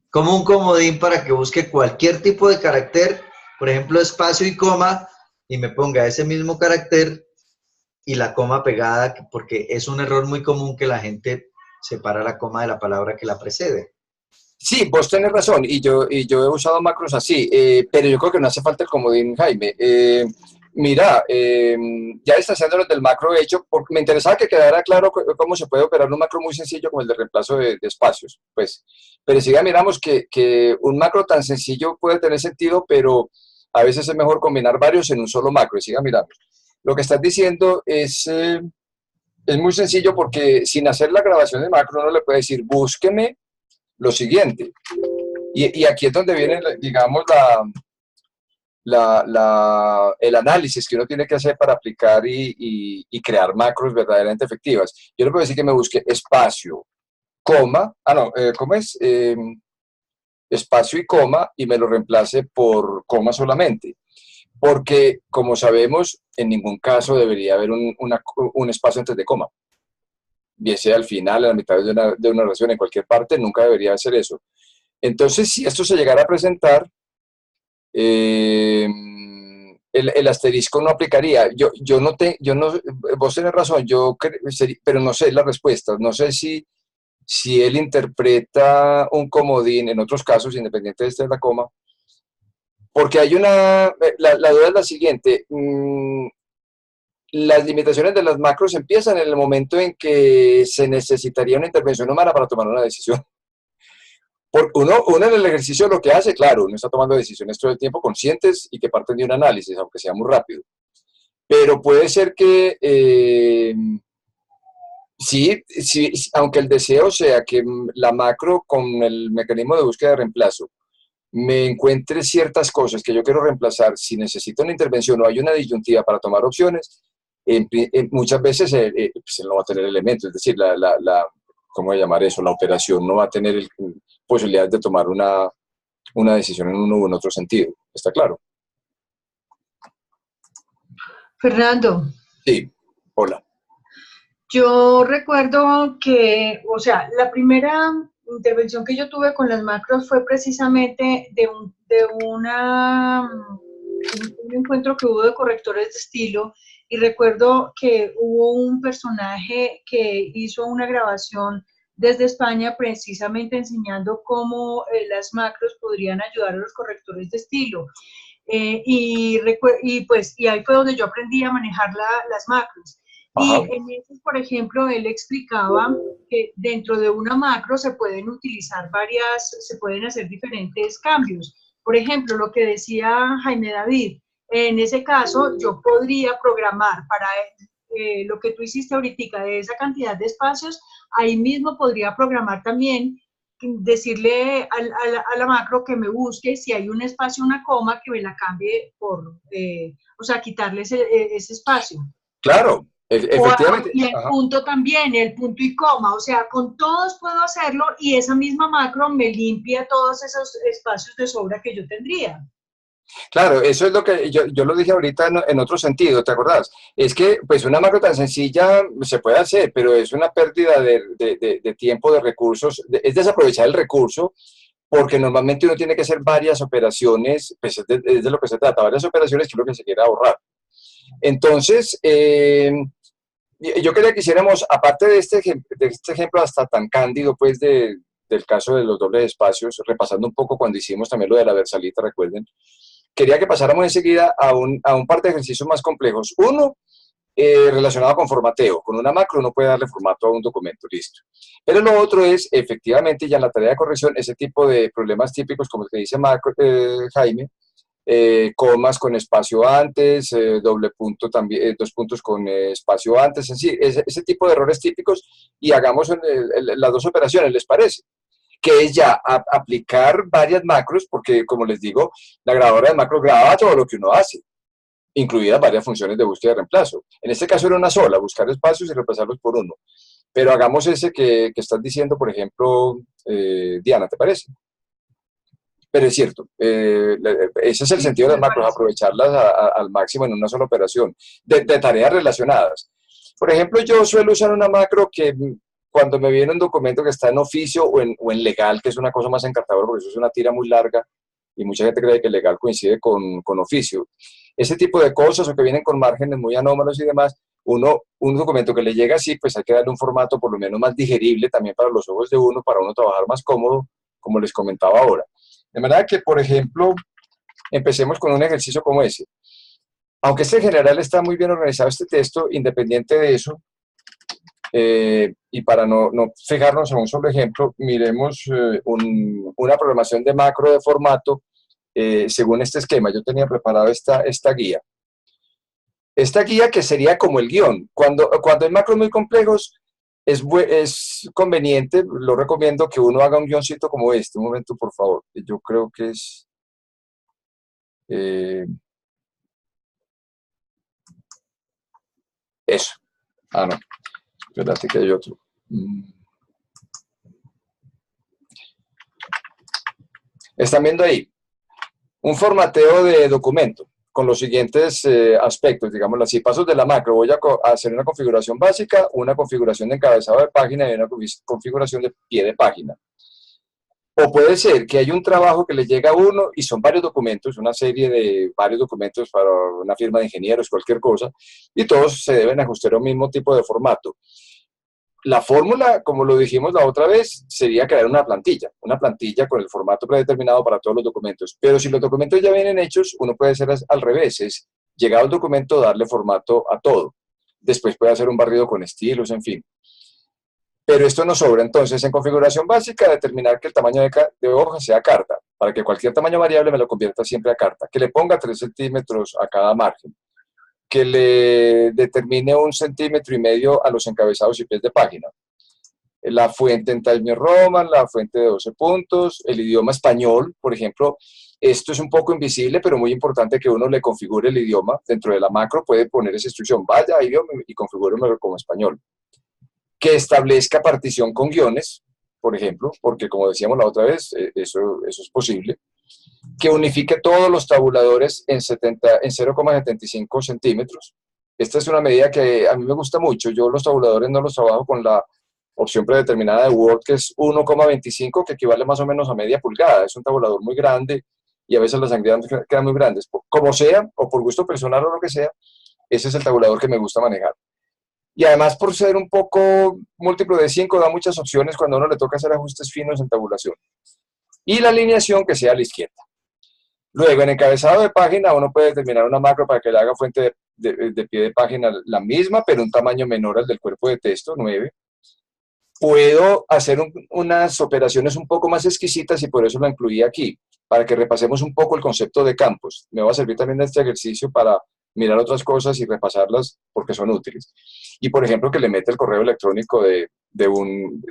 Como un comodín para que busque cualquier tipo de carácter, por ejemplo, espacio y coma, y me ponga ese mismo carácter y la coma pegada, porque es un error muy común que la gente separa la coma de la palabra que la precede. Sí, vos tenés razón, y yo he usado macros así, pero yo creo que no hace falta el comodín, Jaime. Mira, ya distanciándonos del macro hecho, porque me interesaba que quedara claro cómo se puede operar un macro muy sencillo como el de reemplazo de espacios, pues. Pero si ya miramos que un macro tan sencillo puede tener sentido, pero a veces es mejor combinar varios en un solo macro, y siga mirando. Lo que estás diciendo es muy sencillo porque sin hacer la grabación de macro uno le puede decir, búsqueme lo siguiente. Y aquí es donde viene, digamos, el análisis que uno tiene que hacer para aplicar y crear macros verdaderamente efectivas. Yo le puedo decir que me busque espacio, coma, ¿cómo es? Espacio y coma, y me lo reemplace por coma solamente. Porque, como sabemos, en ningún caso debería haber un espacio antes de coma. Bien sea al final, a la mitad de una oración, en cualquier parte, nunca debería hacer eso. Entonces, si esto se llegara a presentar, el asterisco no aplicaría. Vos tenés razón, pero no sé la respuesta. No sé si él interpreta un comodín, en otros casos, independiente de la coma, porque hay la duda es la siguiente. Las limitaciones de las macros empiezan en el momento en que se necesitaría una intervención humana para tomar una decisión. Porque uno en el ejercicio lo que hace, claro, uno está tomando decisiones todo el tiempo conscientes y que parten de un análisis, aunque sea muy rápido. Pero puede ser que, sí, aunque el deseo sea que la macro con el mecanismo de búsqueda de reemplazo me encuentre ciertas cosas que yo quiero reemplazar, si necesito una intervención o hay una disyuntiva para tomar opciones, muchas veces pues no va a tener elementos, es decir, ¿cómo llamar eso? La operación no va a tener posibilidades de tomar una decisión en uno u en otro sentido. ¿Está claro? Fernando, Sí, hola. yo recuerdo que, o sea, la primera intervención que yo tuve con las macros fue precisamente un encuentro que hubo de correctores de estilo y recuerdo que hubo un personaje que hizo una grabación desde España precisamente enseñando cómo las macros podrían ayudar a los correctores de estilo. Y ahí fue donde yo aprendí a manejar las macros. Y Ajá. en eso, por ejemplo, él explicaba que dentro de una macro se pueden utilizar se pueden hacer diferentes cambios. Por ejemplo, lo que decía Jaime David, en ese caso yo podría programar para lo que tú hiciste ahorita de esa cantidad de espacios, ahí mismo podría programar también decirle a la macro que me busque si hay un espacio, una coma, que me la cambie o sea, quitarle ese espacio. Claro, efectivamente. Y el Ajá. punto también, el punto y coma, o sea, con todos puedo hacerlo y esa misma macro me limpia todos esos espacios de sobra que yo tendría. Claro, eso es lo que yo lo dije ahorita en otro sentido, ¿te acordás? Es que pues una macro tan sencilla se puede hacer, pero es una pérdida de tiempo, de recursos, es desaprovechar el recurso, porque normalmente uno tiene que hacer varias operaciones, pues es de lo que se trata, varias operaciones que es lo que se quiere ahorrar. Entonces, yo quería que hiciéramos, aparte de este ejemplo hasta tan cándido, pues del caso de los dobles espacios, repasando un poco cuando hicimos también lo de la versalita, recuerden, quería que pasáramos enseguida a un par de ejercicios más complejos. Uno, relacionado con formateo. Con una macro uno puede darle formato a un documento, listo. Pero lo otro es, efectivamente, ya en la tarea de corrección, ese tipo de problemas típicos, como el que dice Jaime, comas con espacio antes, doble punto también, dos puntos con espacio antes, es decir, ese tipo de errores típicos, y hagamos las dos operaciones, ¿les parece? Que es ya aplicar varias macros, porque como les digo, la grabadora de macros graba todo lo que uno hace, incluidas varias funciones de búsqueda y reemplazo. En este caso era una sola, buscar espacios y reemplazarlos por uno. Pero hagamos ese que estás diciendo, por ejemplo, Diana, ¿te parece? Pero es cierto, ese es el Sí, sentido de las me macros, parece. aprovecharlas al máximo en una sola operación, de tareas relacionadas. Por ejemplo, yo suelo usar una macro que cuando me viene un documento que está en oficio o en legal, que es una cosa más encartadora, porque eso es una tira muy larga y mucha gente cree que legal coincide con oficio. Ese tipo de cosas o que vienen con márgenes muy anómalos y demás, un documento que le llega así, pues hay que darle un formato por lo menos más digerible también para los ojos de uno, para uno trabajar más cómodo, como les comentaba ahora. De manera que, por ejemplo, empecemos con un ejercicio como ese. Aunque este en general está muy bien organizado este texto, independiente de eso, y para no fijarnos en un solo ejemplo, miremos una programación de macro de formato según este esquema. Yo tenía preparado esta guía. Esta guía que sería como el guión. Cuando hay macros muy complejos, es conveniente, lo recomiendo que uno haga un guioncito como este. Un momento, por favor. Yo creo que es... Eh, eso. Ah, no. Espérate que hay otro. Están viendo ahí un formateo de documento con los siguientes aspectos, digámoslo así. Pasos de la macro. Voy a hacer una configuración básica, una configuración de encabezado de página y una configuración de pie de página. O puede ser que hay un trabajo que le llega a uno y son varios documentos, una serie de varios documentos para una firma de ingenieros, cualquier cosa, y todos se deben ajustar a un mismo tipo de formato. La fórmula, como lo dijimos la otra vez, sería crear una plantilla con el formato predeterminado para todos los documentos. Pero si los documentos ya vienen hechos, uno puede hacer al revés, es llegado el documento, darle formato a todo. Después puede hacer un barrido con estilos, en fin. Pero esto no sobra, entonces en configuración básica determinar que el tamaño de hoja sea carta, para que cualquier tamaño variable me lo convierta siempre a carta, que le ponga 3 centímetros a cada margen, que le determine 1,5 centímetros a los encabezados y pies de página, la fuente en Times New Roman, la fuente de 12 puntos, el idioma español, por ejemplo. Esto es un poco invisible, pero muy importante que uno le configure el idioma. Dentro de la macro puede poner esa instrucción, vaya a idioma y configúremelo como español. Que establezca partición con guiones, por ejemplo, porque como decíamos la otra vez, eso es posible. Que unifique todos los tabuladores en 0,75 centímetros. Esta es una medida que a mí me gusta mucho. Yo los tabuladores no los trabajo con la opción predeterminada de Word, que es 1,25, que equivale más o menos a media pulgada. Es un tabulador muy grande y a veces las sangrías quedan muy grandes. Como sea, o por gusto personal o lo que sea, ese es el tabulador que me gusta manejar. Y además, por ser un poco múltiplo de 5, da muchas opciones cuando a uno le toca hacer ajustes finos en tabulación. Y la alineación que sea a la izquierda. Luego, en encabezado de página, uno puede determinar una macro para que le haga fuente de pie de página la misma, pero un tamaño menor al del cuerpo de texto, 9. Puedo hacer unas operaciones un poco más exquisitas y por eso la incluí aquí, para que repasemos un poco el concepto de campos. Me va a servir también este ejercicio para mirar otras cosas y repasarlas porque son útiles. Y, por ejemplo, que le mete el correo electrónico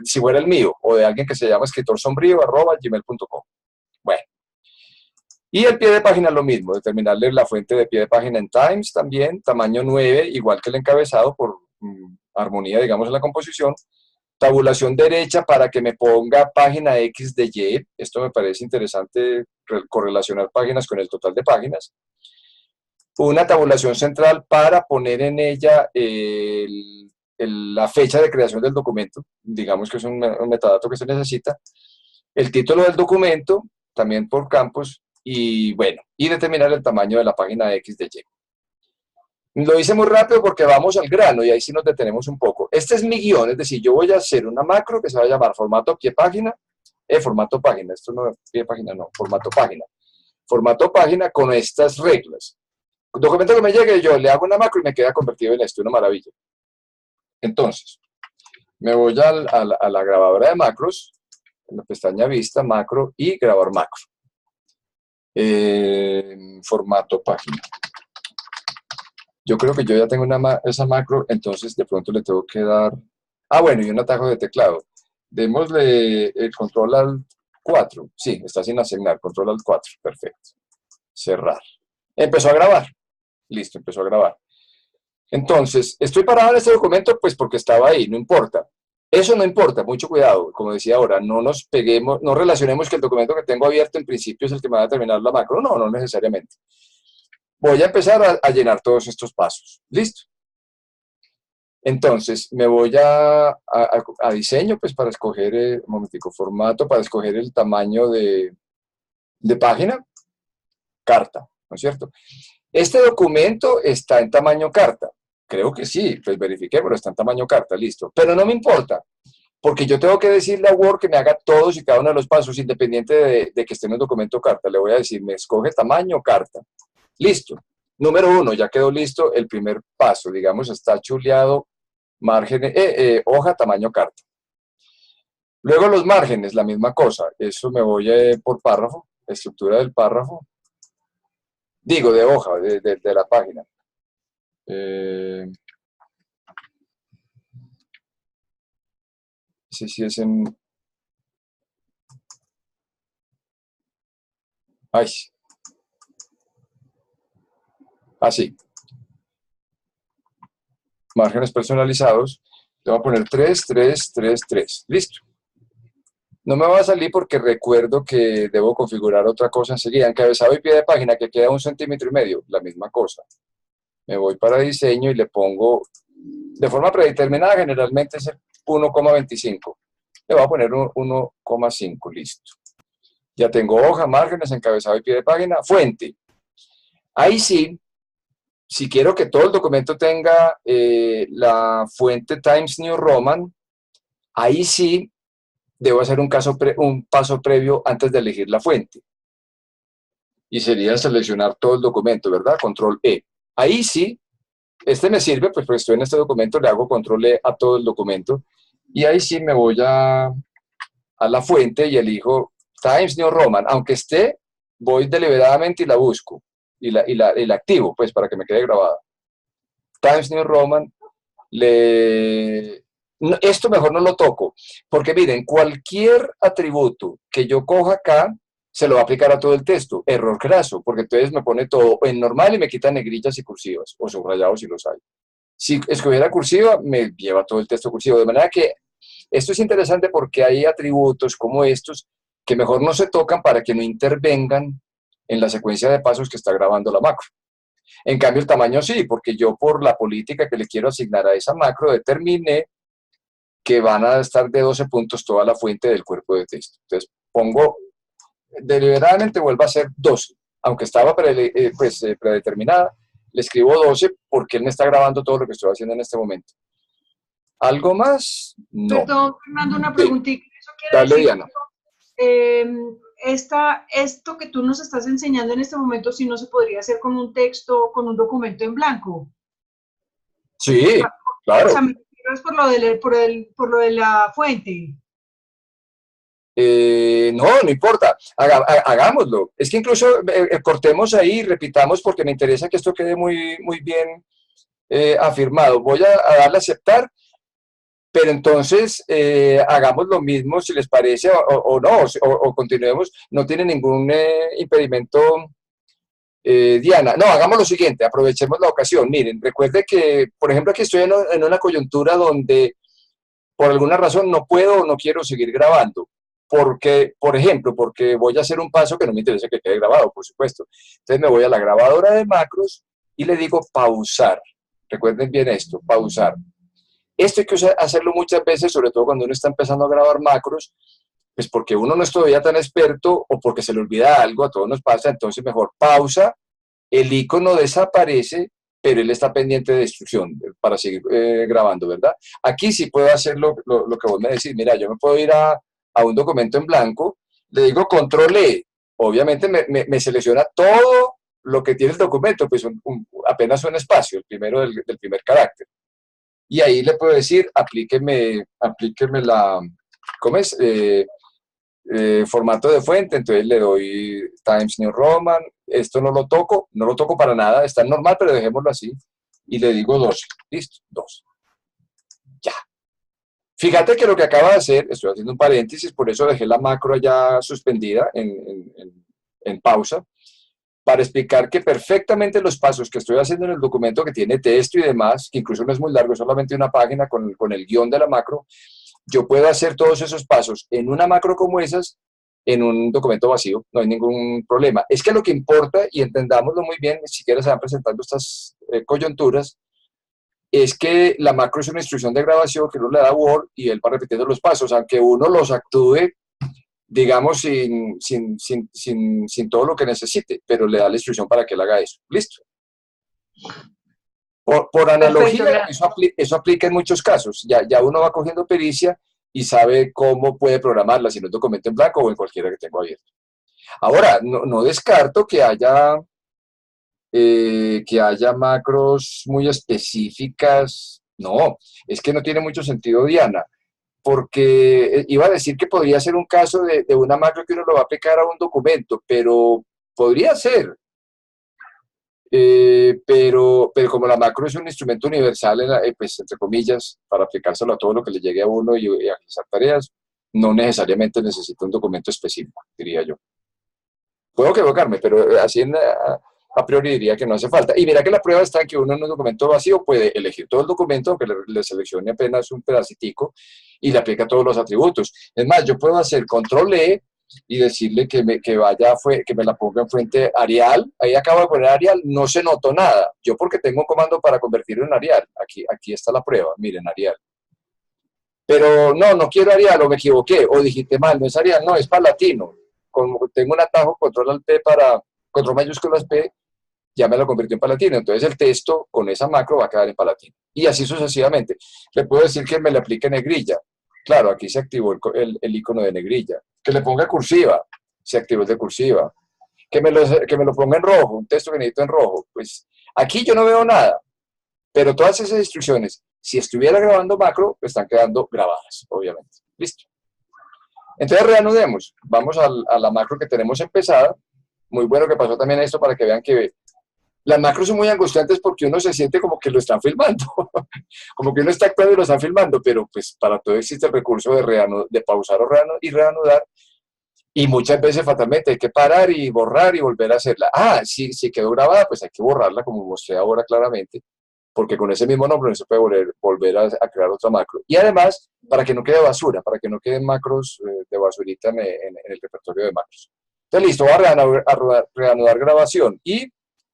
si fuera el mío, o de alguien que se llama escritorsombrío@gmail.com. Bueno. Y el pie de página lo mismo, determinarle la fuente de pie de página en Times también, tamaño 9, igual que el encabezado por armonía, digamos, en la composición. Tabulación derecha para que me ponga página X de Y. Esto me parece interesante, correlacionar páginas con el total de páginas. Una tabulación central para poner en ella la fecha de creación del documento, digamos que es un metadato que se necesita. El título del documento, también por campos, y bueno, y determinar el tamaño de la página X de Y. Lo hice muy rápido porque vamos al grano y ahí sí nos detenemos un poco. Este es mi guión, es decir, yo voy a hacer una macro que se va a llamar formato pie página, formato página, esto no es pie página, no, formato página. Formato página con estas reglas. El documento que me llegue, yo le hago una macro y me queda convertido en esto, una maravilla. Entonces, me voy a la grabadora de macros, en la pestaña vista, macro y grabar macro. Formato página. Yo creo que yo ya tengo esa macro, entonces de pronto le tengo que dar... Ah, bueno, y un atajo de teclado. Démosle el control al 4. Sí, está sin asignar. Control al 4. Perfecto. Cerrar. Empezó a grabar. Listo, empezó a grabar. Entonces, estoy parado en este documento pues porque estaba ahí, no importa. Eso no importa, mucho cuidado, como decía ahora, no nos peguemos, no relacionemos que el documento que tengo abierto en principio es el que me va a determinar la macro. No, no necesariamente. Voy a empezar a llenar todos estos pasos. ¿Listo? Entonces, me voy a diseño, pues para escoger, un momentico, formato, para escoger el tamaño de página, carta, ¿no es cierto? Este documento está en tamaño carta. Creo que sí, pues verifiqué, pero está en tamaño carta, listo. Pero no me importa, porque yo tengo que decirle a Word que me haga todos y cada uno de los pasos, independiente de que esté en un documento carta. Le voy a decir, me escoge tamaño carta. Listo. Número 1, ya quedó listo el primer paso. Digamos, está chuleado, margen, hoja, tamaño carta. Luego los márgenes, la misma cosa. Eso me voy por párrafo, estructura del párrafo. Digo, de hoja, de la página. Sí es en... Ay. Así. Márgenes personalizados. Le voy a poner 3, 3, 3, 3. Listo. No me va a salir porque recuerdo que debo configurar otra cosa enseguida. Encabezado y pie de página, que queda 1,5 centímetros. La misma cosa. Me voy para diseño y le pongo, de forma predeterminada, generalmente es el 1,25. Le voy a poner 1,5. Listo. Ya tengo hoja, márgenes, encabezado y pie de página. Fuente. Ahí sí. Si quiero que todo el documento tenga la fuente Times New Roman, ahí sí debo hacer un paso previo antes de elegir la fuente. Y sería seleccionar todo el documento, ¿verdad? Control E. Ahí sí, este me sirve, pues porque estoy en este documento, le hago control E a todo el documento. Y ahí sí me voy a la fuente y elijo Times New Roman. Aunque esté, voy deliberadamente y la busco. Y la activo, pues, para que me quede grabada. Times New Roman, esto mejor no lo toco, porque miren, cualquier atributo que yo coja acá, se lo va a aplicar a todo el texto. Error craso, porque entonces me pone todo en normal y me quita negrillas y cursivas, o subrayados si los hay. Si escogiera cursiva, me lleva todo el texto cursivo, de manera que esto es interesante porque hay atributos como estos que mejor no se tocan para que no intervengan en la secuencia de pasos que está grabando la macro. En cambio, el tamaño sí, porque yo por la política que le quiero asignar a esa macro determiné que van a estar de 12 puntos toda la fuente del cuerpo de texto. Entonces, pongo, deliberadamente vuelvo a ser 12, aunque estaba predeterminada, le escribo 12 porque él me está grabando todo lo que estoy haciendo en este momento. ¿Algo más? No. Perdón, Fernando, una Sí. preguntita. Eso quiere Dale, decir, Diana. esto que tú nos estás enseñando en este momento, si no se podría hacer con un texto, con un documento en blanco. Sí, O claro. sea, me refiero es por lo de la fuente. No importa, hagámoslo. Es que incluso cortemos ahí, repitamos, porque me interesa que esto quede muy bien afirmado. Voy a darle a aceptar, pero entonces hagamos lo mismo si les parece o no, o continuemos. No tiene ningún impedimento, Diana. No, hagamos lo siguiente, aprovechemos la ocasión. Miren, recuerde que, por ejemplo, aquí estoy en una coyuntura donde por alguna razón no puedo o no quiero seguir grabando. Porque, por ejemplo, porque voy a hacer un paso que no me interesa que quede grabado, por supuesto. Entonces me voy a la grabadora de macros y le digo pausar. Recuerden bien esto, pausar. Esto hay que hacerlo muchas veces, sobre todo cuando uno está empezando a grabar macros, pues porque uno no es todavía tan experto o porque se le olvida algo, a todos nos pasa, entonces mejor pausa, el icono desaparece, pero él está pendiente de instrucción para seguir grabando, ¿verdad? Aquí sí puedo hacer lo que vos me decís. Mira, yo me puedo ir a un documento en blanco, le digo control E, obviamente me selecciona todo lo que tiene el documento, pues apenas un espacio, el primero del primer carácter. Y ahí le puedo decir, aplíqueme la, ¿cómo es? Formato de fuente, entonces le doy Times New Roman, esto no lo toco para nada, está normal, pero dejémoslo así, y le digo 12, listo, 2. Ya. Fíjate que lo que acaba de hacer, estoy haciendo un paréntesis, por eso dejé la macro ya suspendida en pausa, para explicar que perfectamente los pasos que estoy haciendo en el documento que tiene texto y demás, que incluso no es muy largo, es solamente una página con el guión de la macro, yo puedo hacer todos esos pasos en una macro como esas, en un documento vacío, no hay ningún problema. Es que lo que importa, y entendámoslo muy bien, ni siquiera se van presentando estas coyunturas, es que la macro es una instrucción de grabación que uno le da a Word y él va repitiendo los pasos, aunque uno los actúe, digamos, sin todo lo que necesite, pero le da la instrucción para que él haga eso. Listo. Por analogía, Perfecto, eso aplica en muchos casos. Ya uno va cogiendo pericia y sabe cómo puede programarla, si en un documento en blanco o en cualquiera que tengo abierto. Ahora, no descarto que haya macros muy específicas. No, es que no tiene mucho sentido, Diana, porque iba a decir que podría ser un caso de una macro que uno lo va a aplicar a un documento, pero podría ser. Pero como la macro es un instrumento universal, pues, entre comillas, para aplicárselo a todo lo que le llegue a uno y a realizar tareas, no necesariamente necesita un documento específico, diría yo. Puedo equivocarme, pero así a priori diría que no hace falta. Y mira que la prueba está en que uno en un documento vacío puede elegir todo el documento, aunque le seleccione apenas un pedacitico, y le aplica todos los atributos. Es más, yo puedo hacer control E y decirle que me la ponga en fuente Arial. Ahí acabo de poner Arial, no se notó nada. Yo porque tengo un comando para convertirlo en Arial. Aquí está la prueba, miren, Arial. Pero no quiero Arial, o me equivoqué, o digité mal, no es Arial, no, es palatino. Como tengo un atajo, control al P control mayúsculas P, ya me lo convirtió en palatino. Entonces el texto con esa macro va a quedar en palatino. Y así sucesivamente. Le puedo decir que me le aplique negrilla. Claro, aquí se activó el icono de negrilla. Que le ponga cursiva, se activó el de cursiva. Que me lo ponga en rojo, un texto que necesito en rojo. Pues aquí yo no veo nada, pero todas esas instrucciones, si estuviera grabando macro, están quedando grabadas, obviamente. Listo. Entonces reanudemos. Vamos a la macro que tenemos empezada. Muy bueno que pasó también esto para que vean que las macros son muy angustiantes porque uno se siente como que lo están filmando, como que uno está actuando y lo están filmando, pero pues para todo existe el recurso de pausar y reanudar, y muchas veces fatalmente hay que parar y borrar y volver a hacerla. Si quedó grabada, pues hay que borrarla como mostré ahora claramente, porque con ese mismo nombre no se puede volver a crear otra macro. Y además, para que no quede basura, para que no queden macros de basurita en el repertorio de macros. Entonces, listo, voy a reanudar grabación y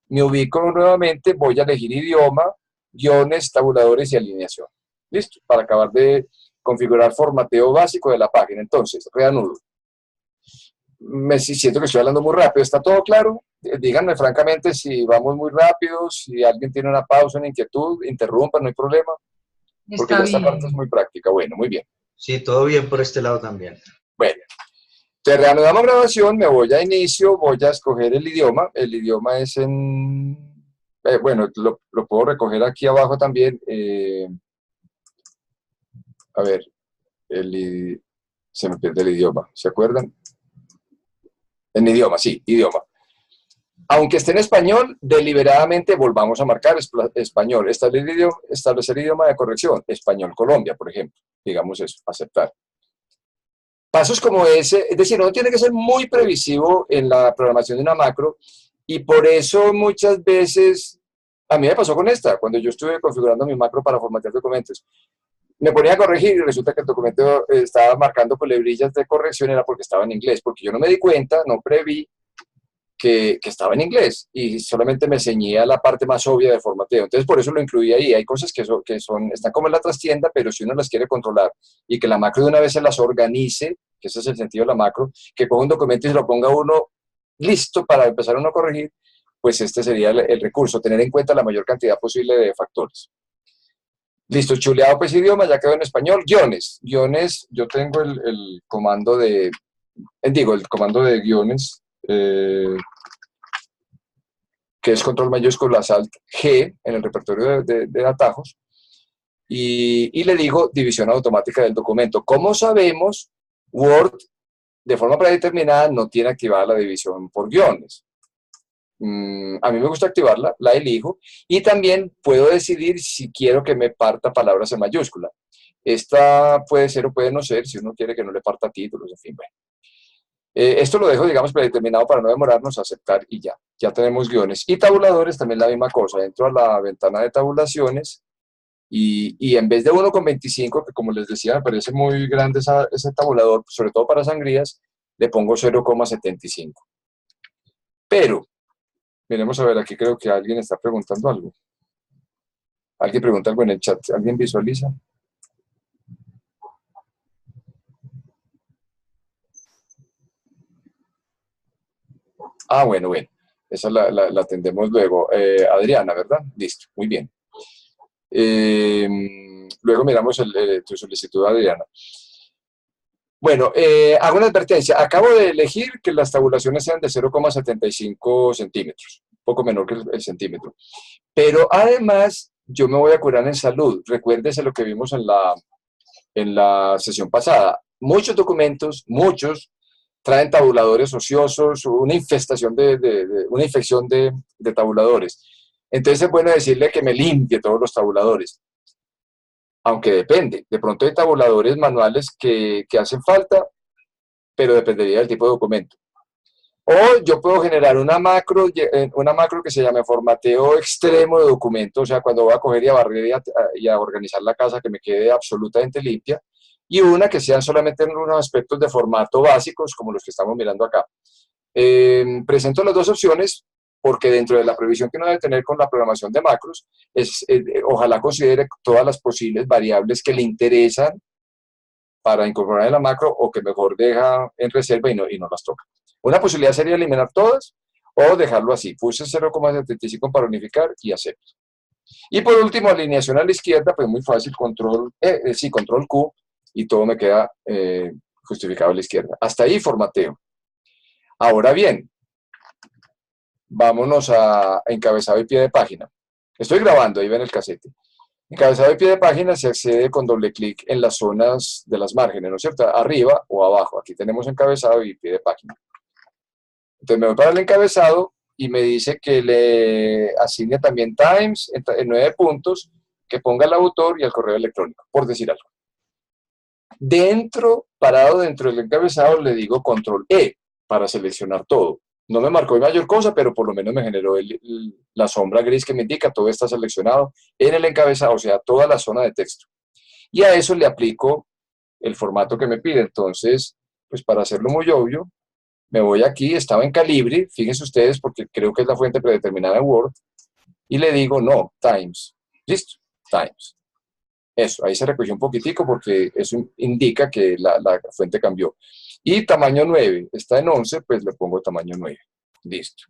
me ubico nuevamente, voy a elegir idioma, guiones, tabuladores y alineación. Listo, para acabar de configurar formateo básico de la página. Entonces, reanudo. Siento que estoy hablando muy rápido, ¿está todo claro? Díganme francamente si vamos muy rápido, si alguien tiene una pausa, una inquietud, interrumpa, no hay problema, porque Está ya esta parte es bien. muy práctica. Bueno, muy bien. Sí, todo bien por este lado también. Bueno, te reanudamos grabación, me voy a inicio, voy a escoger el idioma es bueno, lo puedo recoger aquí abajo también, a ver, se me pierde el idioma, ¿se acuerdan? En idioma, sí, idioma. Aunque esté en español, deliberadamente volvamos a marcar español. Establecer idioma de corrección, español Colombia, por ejemplo. Digamos eso, aceptar. Pasos como ese, es decir, uno tiene que ser muy previsivo en la programación de una macro y por eso muchas veces, a mí me pasó con esta, cuando yo estuve configurando mi macro para formatear documentos. Me ponía a corregir y resulta que el documento estaba marcando culebrillas de corrección, era porque estaba en inglés, porque yo no me di cuenta, no preví que estaba en inglés y solamente me ceñía la parte más obvia de formateo. Entonces, por eso lo incluí ahí. Hay cosas que están como en la trastienda, pero si uno las quiere controlar y que la macro de una vez se las organice, que ese es el sentido de la macro, que coja un documento y se lo ponga uno listo para empezar uno a corregir, pues este sería el recurso, tener en cuenta la mayor cantidad posible de factores. Listo, chuleado pues idioma, ya quedó en español. Guiones. Guiones, yo tengo el comando el comando de guiones, que es control mayúscula alt G en el repertorio de atajos, y le digo división automática del documento. Como sabemos, Word de forma predeterminada no tiene activada la división por guiones. A mí me gusta activarla, la elijo, y también puedo decidir si quiero que me parta palabras en mayúscula. Esta puede ser o puede no ser, si uno quiere que no le parta títulos, en fin, bueno. Esto lo dejo, digamos, predeterminado para no demorarnos a aceptar y ya. Ya tenemos guiones. Y tabuladores, también la misma cosa. Entro a la ventana de tabulaciones y en vez de 1,25, que como les decía, me parece muy grande ese tabulador, sobre todo para sangrías, le pongo 0,75. Pero, miremos a ver, aquí creo que alguien está preguntando algo. Alguien pregunta algo en el chat. ¿Alguien visualiza? Ah, bueno, bueno. Esa la atendemos luego. Adriana, ¿verdad? Listo, muy bien. Luego miramos tu solicitud, Adriana. Bueno, hago una advertencia. Acabo de elegir que las tabulaciones sean de 0,75 centímetros, poco menor que el centímetro. Pero además, yo me voy a curar en salud. Recuérdese lo que vimos en la sesión pasada. Muchos documentos, muchos, traen tabuladores ociosos, una infestación una infección de tabuladores. Entonces es bueno decirle que me limpie todos los tabuladores. Aunque depende. De pronto hay tabuladores manuales que hacen falta, pero dependería del tipo de documento. O yo puedo generar una macro que se llame formateo extremo de documento, o sea, cuando voy a coger y a barrer y a organizar la casa que me quede absolutamente limpia, y una que sean solamente en unos aspectos de formato básicos, como los que estamos mirando acá. Presento las dos opciones porque dentro de la previsión que uno debe tener con la programación de macros, ojalá considere todas las posibles variables que le interesan para incorporar en la macro o que mejor deja en reserva y no las toca. Una posibilidad sería eliminar todas o dejarlo así. Puse 0,75 para unificar y acepto. Y por último, alineación a la izquierda, pues muy fácil, control Q, y todo me queda justificado a la izquierda. Hasta ahí formateo. Ahora bien, vámonos a encabezado y pie de página. Estoy grabando, ahí ven el casete. Encabezado y pie de página se accede con doble clic en las zonas de las márgenes, ¿no es cierto? Arriba o abajo. Aquí tenemos encabezado y pie de página. Entonces me voy para el encabezado y me dice que le asigne también times en 9 puntos, que ponga el autor y el correo electrónico, por decir algo. Parado dentro del encabezado, le digo control E para seleccionar todo. No me marcó mayor cosa, pero por lo menos me generó la sombra gris que me indica todo está seleccionado en el encabezado, o sea, toda la zona de texto. Y a eso le aplico el formato que me pide. Entonces, pues para hacerlo muy obvio, Me voy aquí, estaba en Calibri, fíjense ustedes, porque creo que es la fuente predeterminada en Word, y le digo, no, Times. Listo, Times. Eso, ahí se recogió un poquitico porque eso indica que la fuente cambió. Y tamaño 9, está en 11, pues le pongo tamaño 9. Listo.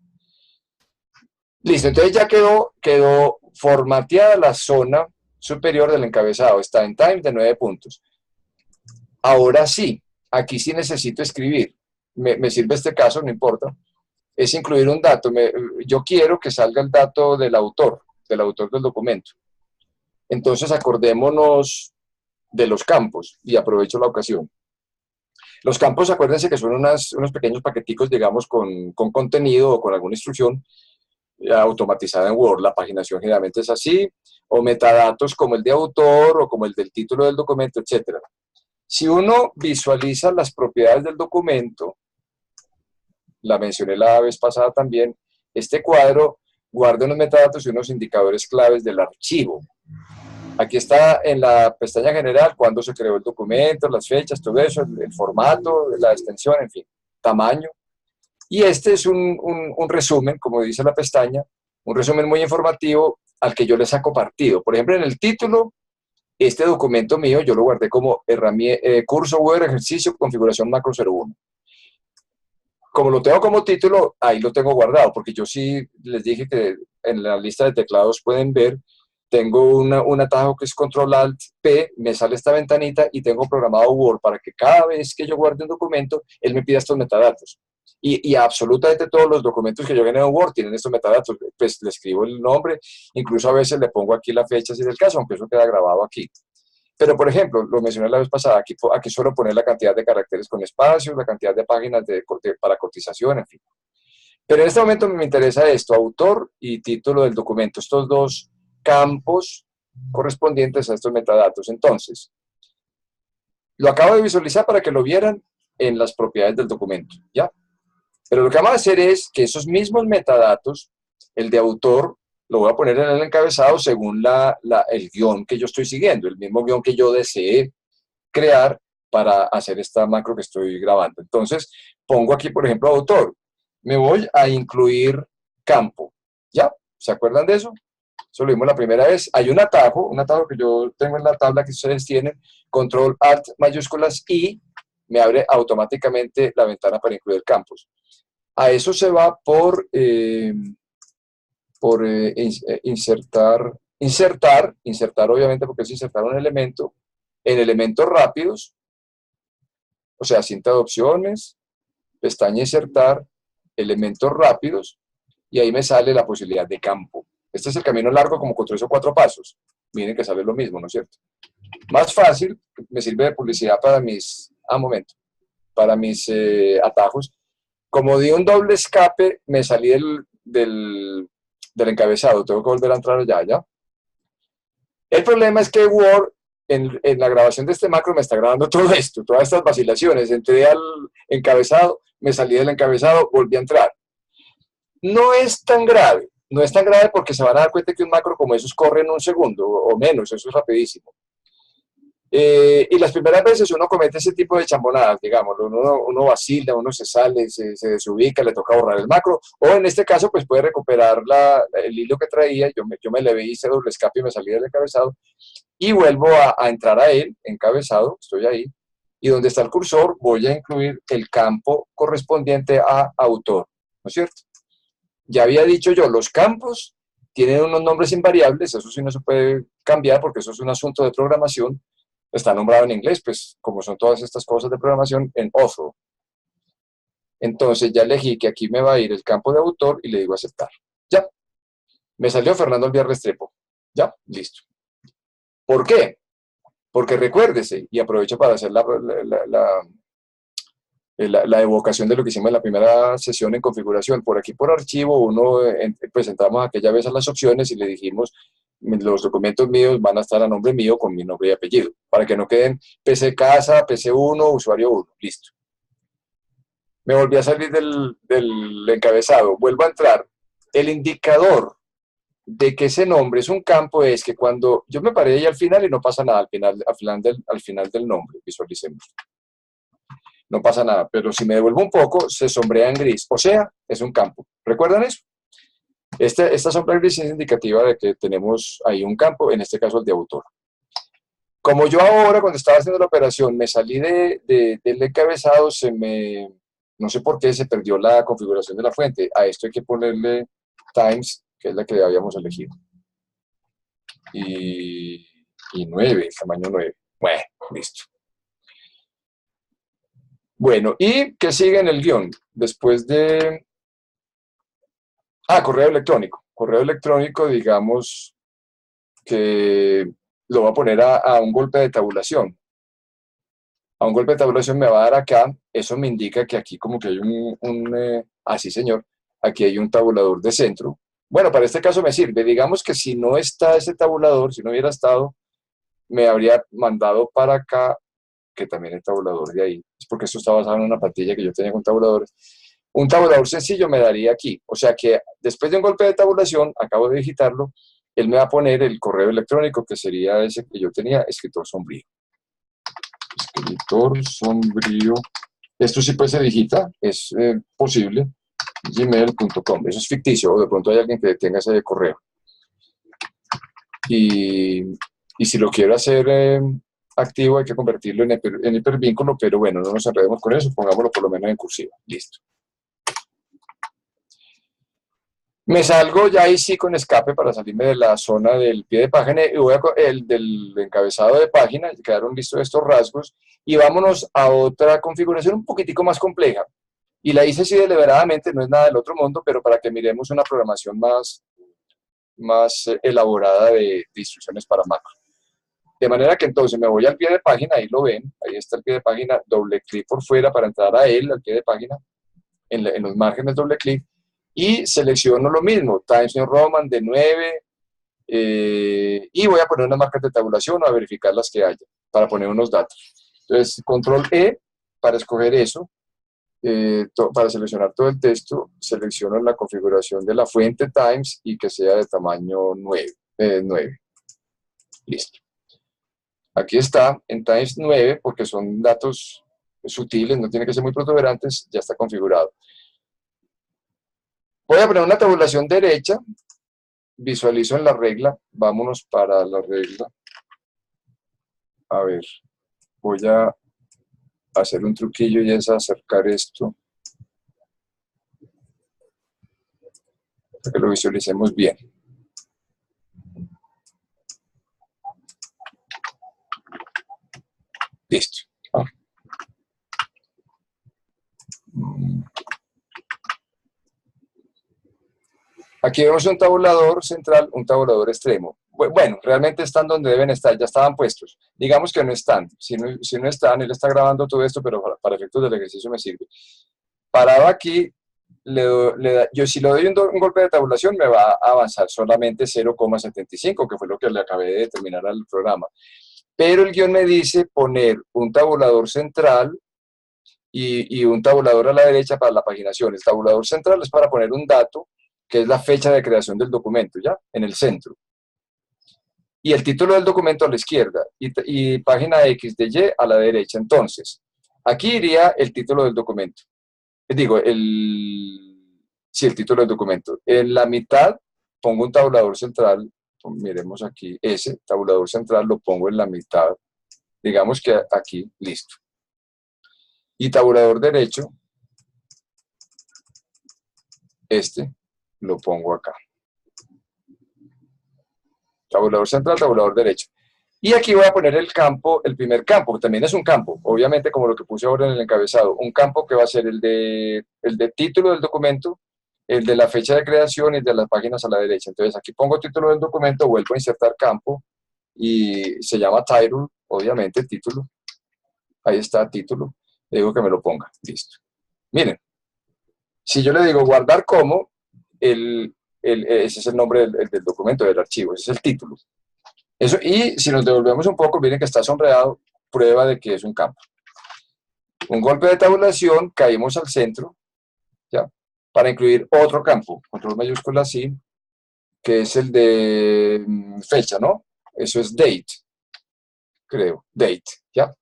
Listo, entonces ya quedó formateada la zona superior del encabezado. Está en Times de 9 puntos. Ahora sí, aquí sí necesito escribir. Me sirve este caso, no importa. Es incluir un dato. Yo quiero que salga el dato del autor del documento. Entonces acordémonos de los campos y aprovecho la ocasión. Los campos, acuérdense que son unos pequeños paqueticos, digamos, con contenido o con alguna instrucción automatizada en Word. La paginación generalmente es así, o metadatos como el de autor o como el del título del documento, etc. Si uno visualiza las propiedades del documento, la mencioné la vez pasada también, este cuadro guarda unos metadatos y unos indicadores claves del archivo. Aquí está en la pestaña general cuándo se creó el documento, las fechas, todo eso, el formato, la extensión, en fin, tamaño. Y este es un resumen, como dice la pestaña, un resumen muy informativo al que yo le saco partido. Por ejemplo, en el título, este documento mío yo lo guardé como curso Word, ejercicio, configuración macro 01. Como lo tengo como título, ahí lo tengo guardado, porque yo sí les dije que en la lista de teclados pueden ver, tengo un atajo que es Control-Alt-P, me sale esta ventanita y tengo programado Word para que cada vez que yo guarde un documento, él me pida estos metadatos. Y absolutamente todos los documentos que yo genero en Word tienen estos metadatos. Pues le escribo el nombre, incluso a veces le pongo aquí la fecha si es el caso, aunque eso queda grabado aquí. Pero, por ejemplo, lo mencioné la vez pasada, aquí suelo poner la cantidad de caracteres con espacios, la cantidad de páginas para cotización, en fin. Pero en este momento me interesa esto, autor y título del documento, estos dos campos correspondientes a estos metadatos. Entonces, lo acabo de visualizar para que lo vieran en las propiedades del documento, ¿ya? Pero lo que vamos a hacer es que esos mismos metadatos, el de autor, lo voy a poner en el encabezado según el guión que yo estoy siguiendo, el mismo guión que yo deseé crear para hacer esta macro que estoy grabando. Entonces, pongo aquí, por ejemplo, autor. Me voy a incluir campo. ¿Ya? ¿Se acuerdan de eso? Eso lo vimos la primera vez. Hay un atajo que yo tengo en la tabla que ustedes tienen, Control Alt mayúsculas I, me abre automáticamente la ventana para incluir campos. A eso se va por insertar obviamente porque es insertar un elemento, en elementos rápidos, o sea, cinta de opciones, pestaña insertar, elementos rápidos, y ahí me sale la posibilidad de campo. Este es el camino largo como con 3 o 4 pasos. Miren que sale lo mismo, ¿no es cierto? Más fácil, me sirve de publicidad para mis atajos. Como di un doble escape, me salí del encabezado. Tengo que volver a entrar allá, ¿ya? El problema es que Word, en la grabación de este macro, me está grabando todo esto, todas estas vacilaciones. Entré al encabezado, me salí del encabezado, volví a entrar. No es tan grave porque se van a dar cuenta que un macro como esos corre en un segundo o menos, eso es rapidísimo. Y las primeras veces uno comete ese tipo de chambonadas, digamos, uno vacila, uno se sale, se desubica, le toca borrar el macro, o en este caso pues puede recuperar el hilo que traía, yo me levé, hice doble escape y me salí del encabezado, y vuelvo a entrar a él, encabezado, estoy ahí, y donde está el cursor voy a incluir el campo correspondiente a autor, ¿no es cierto? Ya había dicho yo, los campos tienen unos nombres invariables, eso sí no se puede cambiar porque eso es un asunto de programación, está nombrado en inglés, pues como son todas estas cosas de programación, en author. Entonces ya elegí que aquí me va a ir el campo de autor y le digo aceptar. Ya. Me salió Fernando Alviar Restrepo. Ya, listo. ¿Por qué? Porque recuérdese, y aprovecho para hacer la evocación de lo que hicimos en la primera sesión en configuración. Por aquí, por archivo, presentamos aquella vez a las opciones y le dijimos, los documentos míos van a estar a nombre mío con mi nombre y apellido, para que no queden PC casa, PC1, usuario 1, listo. Me volví a salir del encabezado, vuelvo a entrar. El indicador de que ese nombre es un campo es que cuando yo me paré ahí al final y no pasa nada, al final del nombre, visualicemos. no pasa nada, pero si me devuelvo un poco, se sombrea en gris, o sea, es un campo. ¿Recuerdan eso? Esta sombra gris es indicativa de que tenemos ahí un campo, en este caso el de autor. Como yo ahora, cuando estaba haciendo la operación, me salí del encabezado, no sé por qué, se perdió la configuración de la fuente. A esto hay que ponerle times, que es la que habíamos elegido. Y 9, el tamaño 9. Bueno, listo. Bueno, ¿y qué sigue en el guión? Después de... correo electrónico. Correo electrónico, digamos que lo voy a poner a un golpe de tabulación. A un golpe de tabulación me va a dar acá, eso me indica que aquí como que hay sí señor, aquí hay un tabulador de centro. Bueno, para este caso me sirve. Digamos que si no está ese tabulador, si no hubiera estado, me habría mandado para acá, que también hay tabulador de ahí. Es porque esto está basado en una plantilla que yo tenía con tabuladores. Un tabulador sencillo me daría aquí. O sea que después de un golpe de tabulación, acabo de digitarlo, él me va a poner el correo electrónico, que sería ese que yo tenía, escritor sombrío. Escritor sombrío. Esto sí pues se digita, es posible. gmail.com. Eso es ficticio, o de pronto hay alguien que tenga ese correo. Y si lo quiero hacer activo, hay que convertirlo en hipervínculo, pero bueno, no nos enredemos con eso, pongámoslo por lo menos en cursiva. Listo. Me salgo ya ahí sí con escape para salirme de la zona del pie de página y voy del encabezado de página, quedaron listos estos rasgos, y vámonos a otra configuración un poquitico más compleja. Y la hice así deliberadamente, no es nada del otro mundo, pero para que miremos una programación más elaborada de instrucciones para macro. De manera que entonces me voy al pie de página, ahí lo ven, ahí está el pie de página, doble clic por fuera para entrar a él, al pie de página, en los márgenes doble clic, y selecciono lo mismo, Times New Roman de 9, y voy a poner unas marcas de tabulación o a verificar las que haya, para poner unos datos. Entonces, control E para escoger eso, para seleccionar todo el texto, selecciono la configuración de la fuente Times y que sea de tamaño 9. Listo. Aquí está, en Times 9, porque son datos sutiles, no tiene que ser muy protuberantes, ya está configurado. Voy a poner una tabulación derecha, visualizo en la regla, vámonos para la regla. A ver, voy a hacer un truquillo y es acercar esto para que lo visualicemos bien. Listo. Aquí vemos un tabulador central, un tabulador extremo. Bueno, realmente están donde deben estar, ya estaban puestos. Digamos que no están. Si no están, él está grabando todo esto, pero para efectos del ejercicio me sirve. Parado aquí, yo si le doy un golpe de tabulación, me va a avanzar solamente 0,75, que fue lo que le acabé de determinar al programa. Pero el guión me dice poner un tabulador central y un tabulador a la derecha para la paginación. El tabulador central es para poner un dato, que es la fecha de creación del documento, ¿ya? En el centro. Y el título del documento a la izquierda, y página X de Y a la derecha. Entonces, aquí iría el título del documento. Digo, sí, el título del documento. En la mitad pongo un tabulador central, miremos aquí, ese tabulador central lo pongo en la mitad, digamos que aquí, listo. Y tabulador derecho, lo pongo acá. Tabulador central, tabulador derecho. Y aquí voy a poner el campo, el primer campo, que también es un campo, obviamente como lo que puse ahora en el encabezado, un campo que va a ser el de título del documento, el de la fecha de creación y el de las páginas a la derecha. Entonces aquí pongo título del documento, vuelvo a insertar campo y se llama title, obviamente, título. Ahí está, título. Le digo que me lo ponga, listo. Miren, si yo le digo guardar como, ese es el nombre del documento, del archivo, ese es el título. Eso, y si nos devolvemos un poco, miren que está sombreado, prueba de que es un campo. Un golpe de tabulación, caímos al centro, ¿ya? Para incluir otro campo, control mayúscula así, que es el de fecha, ¿no? Eso es date, creo, date, ¿ya?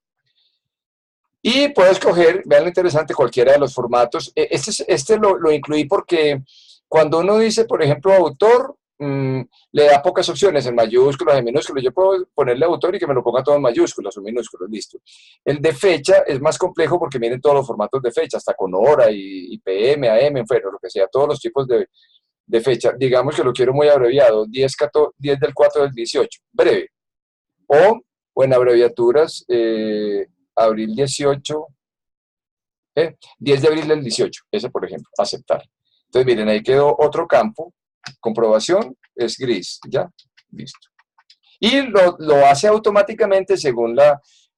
Y puedo escoger, vean lo interesante, cualquiera de los formatos. Este lo incluí porque cuando uno dice, por ejemplo, autor, le da pocas opciones en mayúsculas, en minúsculas. Yo puedo ponerle autor y que me lo ponga todo en mayúsculas o minúsculas, listo. El de fecha es más complejo porque miren todos los formatos de fecha, hasta con hora y PM, AM, bueno, lo que sea, todos los tipos de fecha. Digamos que lo quiero muy abreviado, 10 del 4 del 18, breve. O en abreviaturas, abril 18, 10 de abril del 18, ese por ejemplo, aceptar. Entonces miren, ahí quedó otro campo, comprobación, es gris, ya, listo. Y lo hace automáticamente según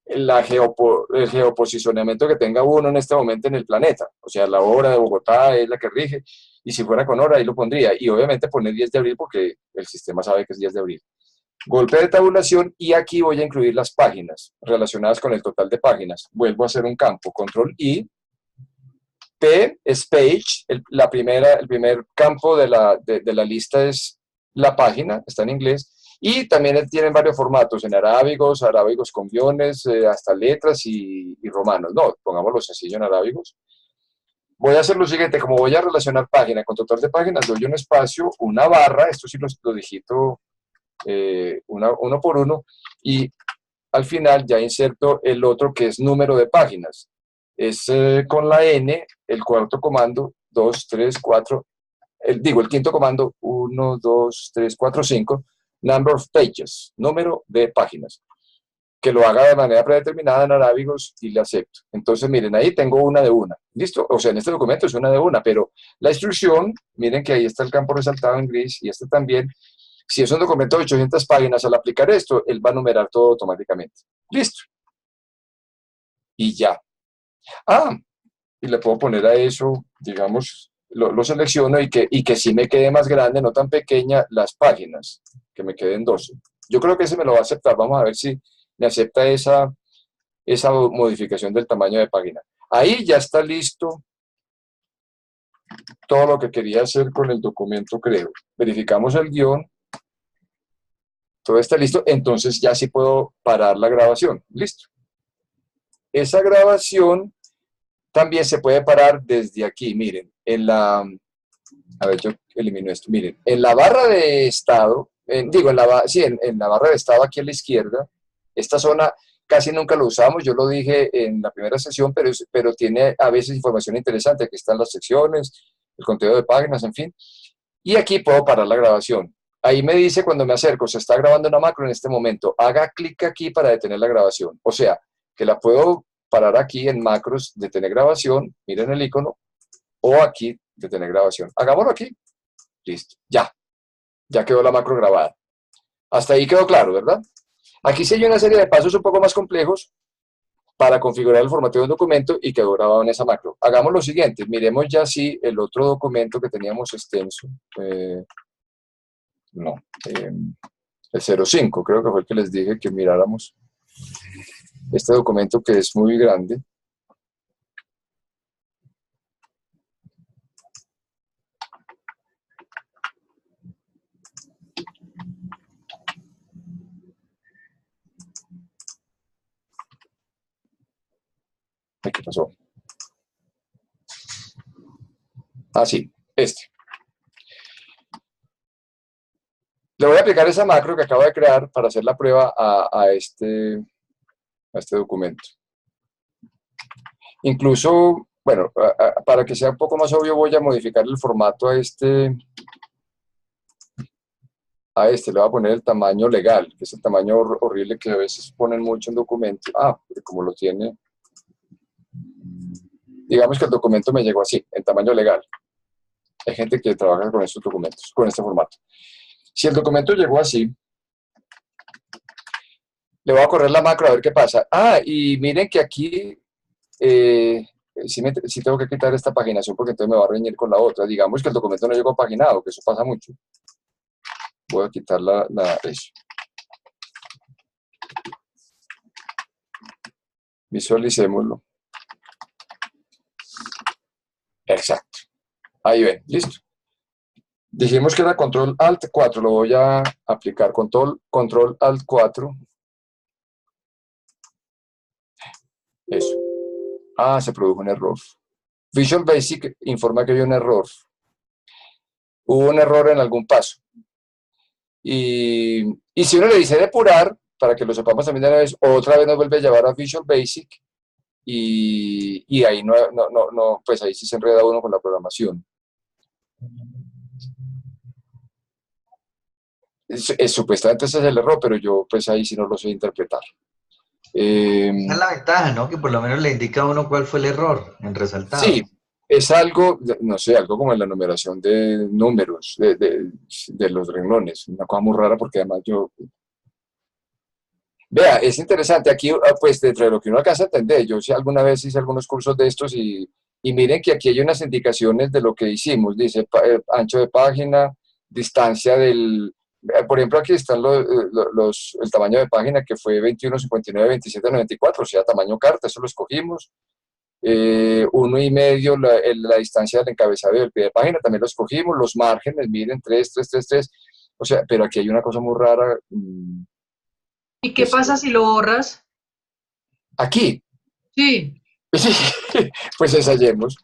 el geoposicionamiento que tenga uno en este momento en el planeta. O sea, la hora de Bogotá es la que rige, y si fuera con hora ahí lo pondría. Y obviamente pone 10 de abril porque el sistema sabe que es 10 de abril. Golpe de tabulación y aquí voy a incluir las páginas relacionadas con el total de páginas. Vuelvo a hacer un campo, control I, P es page, el primer campo de la lista es la página, está en inglés, y también tienen varios formatos, en arábigos con guiones, hasta letras y romanos. No, pongámoslo sencillo en arábigos. Voy a hacer lo siguiente, como voy a relacionar página con total de páginas, doy un espacio, una barra, esto sí lo digito uno por uno, y al final ya inserto el otro que es número de páginas. Es con la N, el cuarto comando, 2, 3, 4, el quinto comando, 1, 2, 3, 4, 5, number of pages, número de páginas. Que lo haga de manera predeterminada en arábigos y le acepto. Entonces, miren, ahí tengo una de una. ¿Listo? O sea, en este documento es una de una, pero la instrucción, miren que ahí está el campo resaltado en gris y este también. Si es un documento de 800 páginas, al aplicar esto, él va a numerar todo automáticamente. Listo. Y ya. Y le puedo poner a eso, digamos, lo selecciono y que sí me quede más grande, no tan pequeña, las páginas, que me queden 12. Yo creo que ese me lo va a aceptar. Vamos a ver si me acepta esa modificación del tamaño de página. Ahí ya está listo todo lo que quería hacer con el documento, creo. Verificamos el guión. Todo está listo, entonces ya sí puedo parar la grabación. Listo. Esa grabación también se puede parar desde aquí, miren, a ver, yo elimino esto, miren, en la barra de estado, en la barra de estado aquí a la izquierda, esta zona casi nunca lo usamos, yo lo dije en la primera sesión, pero tiene a veces información interesante, aquí están las secciones, el conteo de páginas, en fin, y aquí puedo parar la grabación. Ahí me dice cuando me acerco, se está grabando una macro en este momento, haga clic aquí para detener la grabación, o sea, que la puedo parar aquí en macros, detener grabación, miren el icono, o aquí, detener grabación. Hagámoslo aquí. Listo, ya quedó la macro grabada. Hasta ahí quedó claro, ¿verdad? Aquí sí hay una serie de pasos un poco más complejos para configurar el formateo de un documento y quedó grabado en esa macro. Hagamos lo siguiente, miremos ya si el otro documento que teníamos extenso, el 05, creo que fue el que les dije que miráramos. Este documento que es muy grande. ¿Qué pasó? Sí, este. Le voy a aplicar esa macro que acabo de crear para hacer la prueba a este documento. Incluso, bueno, para que sea un poco más obvio, voy a modificar el formato a este. Le voy a poner el tamaño legal, que es el tamaño horrible que a veces ponen mucho en documentos. Porque como lo tiene, digamos que el documento me llegó así, en tamaño legal. Hay gente que trabaja con estos documentos, con este formato. Si el documento llegó así, le voy a correr la macro a ver qué pasa. Y miren que aquí sí tengo que quitar esta paginación porque entonces me va a reñir con la otra. Digamos que el documento no llegó paginado, que eso pasa mucho. Voy a quitar eso. Visualicémoslo. Exacto. Ahí ven, listo. Dijimos que era control alt 4, lo voy a aplicar. Control alt 4. Eso. Ah, se produjo un error. Visual Basic informa que hay un error. Hubo un error en algún paso. Y si uno le dice depurar, para que lo sepamos también de una vez, otra vez nos vuelve a llevar a Visual Basic y ahí pues ahí sí se enreda uno con la programación. Supuestamente ese es el error, pero yo pues ahí sí no lo sé interpretar. Esa es la ventaja, ¿no? Que por lo menos le indica a uno cuál fue el error en resaltado. Sí, es algo, no sé, algo como en la numeración de números, de los renglones. Una cosa muy rara porque además yo... Vea, es interesante. Aquí, pues, dentro de lo que uno alcanza a entender, yo sí alguna vez hice algunos cursos de estos y miren que aquí hay unas indicaciones de lo que hicimos. Dice ancho de página, distancia del... Por ejemplo, aquí están el tamaño de página que fue 21, 59, 27, 94, o sea, tamaño carta, eso lo escogimos. 1,5 la distancia del encabezado y del pie de página, también lo escogimos, los márgenes, miren, 3, 3, 3, 3, o sea, pero aquí hay una cosa muy rara. ¿Y qué pasa si lo borras? Aquí, Sí. pues ensayemos.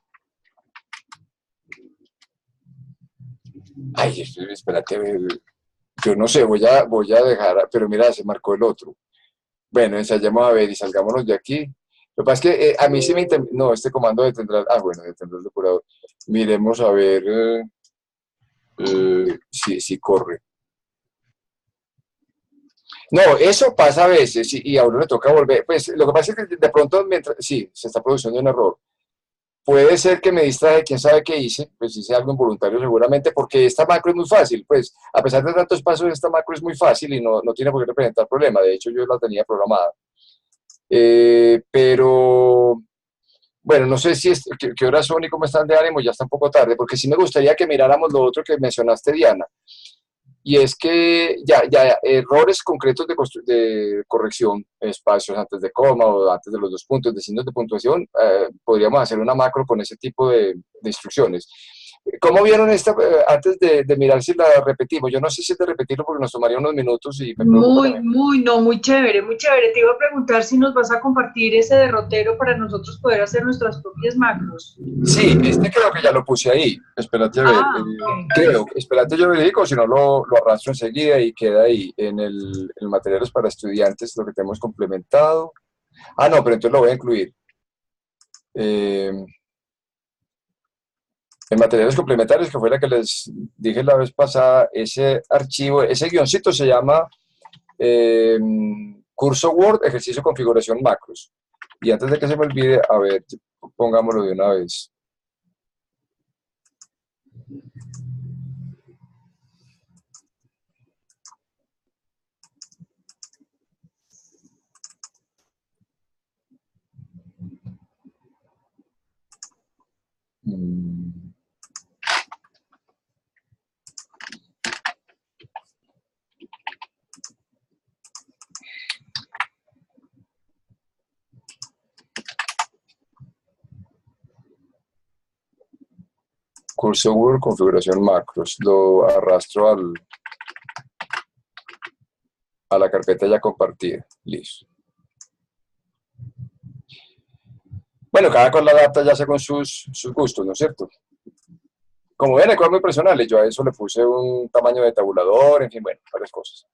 Ay, espérate, yo no sé, voy a dejar, pero mira, se marcó el otro. Bueno, ensayemos a ver y salgámonos de aquí. Lo que pasa es que a mí sí me... No, este comando detendrá... Ah, bueno, detendrá el depurador. Miremos a ver si corre. No, eso pasa a veces y a uno le toca volver. Pues lo que pasa es que de pronto, mientras... Sí, se está produciendo un error. Puede ser que me distraje, quién sabe qué hice, pues hice algo involuntario seguramente, porque esta macro es muy fácil, pues a pesar de tantos pasos, esta macro es muy fácil y no tiene por qué representar problema, de hecho yo la tenía programada. Pero bueno, no sé si qué horas son y cómo están de ánimo, ya está un poco tarde, porque sí me gustaría que miráramos lo otro que mencionaste, Diana, y es que ya errores concretos de corrección, espacios antes de coma o antes de los 2 puntos, de signos de puntuación, podríamos hacer una macro con ese tipo de instrucciones. ¿Cómo vieron esta, antes de mirar si la repetimos? Yo no sé si es de repetirlo porque nos tomaría unos minutos y me preocupa también. Muy chévere, muy chévere. Te iba a preguntar si nos vas a compartir ese derrotero para nosotros poder hacer nuestras propias macros. Sí, creo que ya lo puse ahí. Espérate a ver. Espérate, yo verifico, si no lo arrastro enseguida y queda ahí en el materiales para estudiantes, lo que tenemos complementado. Ah, no, pero entonces lo voy a incluir. En materiales complementarios, que fue la que les dije la vez pasada, ese archivo, ese guioncito se llama curso Word, ejercicio configuración macros. Y antes de que se me olvide, a ver, pongámoslo de una vez. Curso Word, configuración macros. Lo arrastro a la carpeta ya compartida. Listo. Bueno, cada cual la adapta ya según sus gustos, ¿no es cierto? Como ven, hay cosas muy personales. Yo a eso le puse un tamaño de tabulador, en fin, bueno, varias cosas.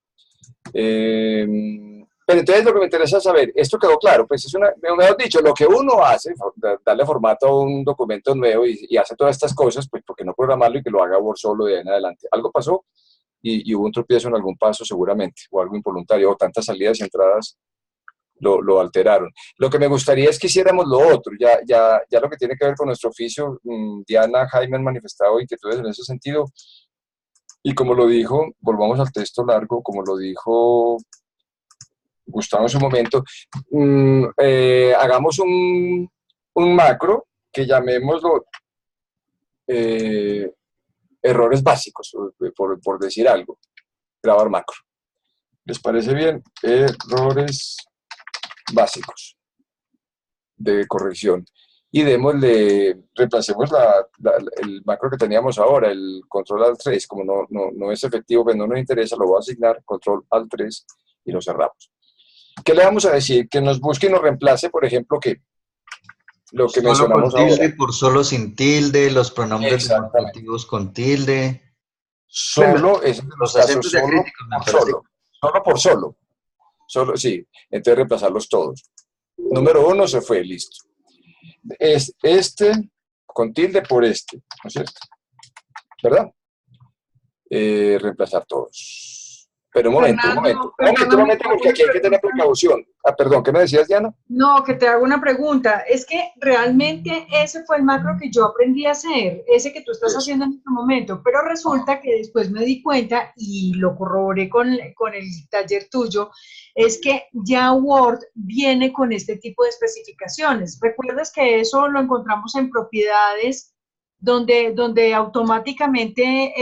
Pero entonces lo que me interesa saber, esto quedó claro, pues es mejor dicho, lo que uno hace, darle formato a un documento nuevo y hace todas estas cosas, pues ¿por qué no programarlo y que lo haga Word solo de ahí en adelante? Algo pasó y hubo un tropiezo en algún paso seguramente, o algo involuntario, o tantas salidas y entradas lo alteraron. Lo que me gustaría es que hiciéramos lo otro, ya lo que tiene que ver con nuestro oficio, Diana, Jaime han manifestado inquietudes en ese sentido, y como lo dijo, volvamos al texto largo, como lo dijo Gustavo en su momento, hagamos un macro que llamémoslo errores básicos, por decir algo, grabar macro. ¿Les parece bien? Errores básicos de corrección. Y reemplacemos el macro que teníamos ahora, el control alt 3, como no es efectivo, pero no nos interesa, lo voy a asignar, control alt 3 y lo cerramos. ¿Qué le vamos a decir? Que nos busque y nos reemplace, por ejemplo, que lo que Solo con mencionamos tilde, ahora. por solo sin tilde, los pronombres Exactamente. demostrativos con tilde. Bueno, Solo, es de los los casos, acentos solo diacríticos me por parece. solo. Solo por solo. Solo, sí. Entonces reemplazarlos todos. Número 1 se fue, listo. Es este con tilde por este, ¿no es cierto? ¿Verdad? Reemplazar todos. Pero Fernando, un perdóname, momento, te hago porque una aquí hay que tener pregunta. precaución. Ah, perdón, ¿qué me decías, Diana? No, que te hago una pregunta. Es que realmente ese fue el macro que yo aprendí a hacer, ese que tú estás Eso. haciendo en este momento, pero resulta que después me di cuenta y lo corroboré con el taller tuyo, es que ya Word viene con este tipo de especificaciones. ¿Recuerdas que eso lo encontramos en propiedades donde automáticamente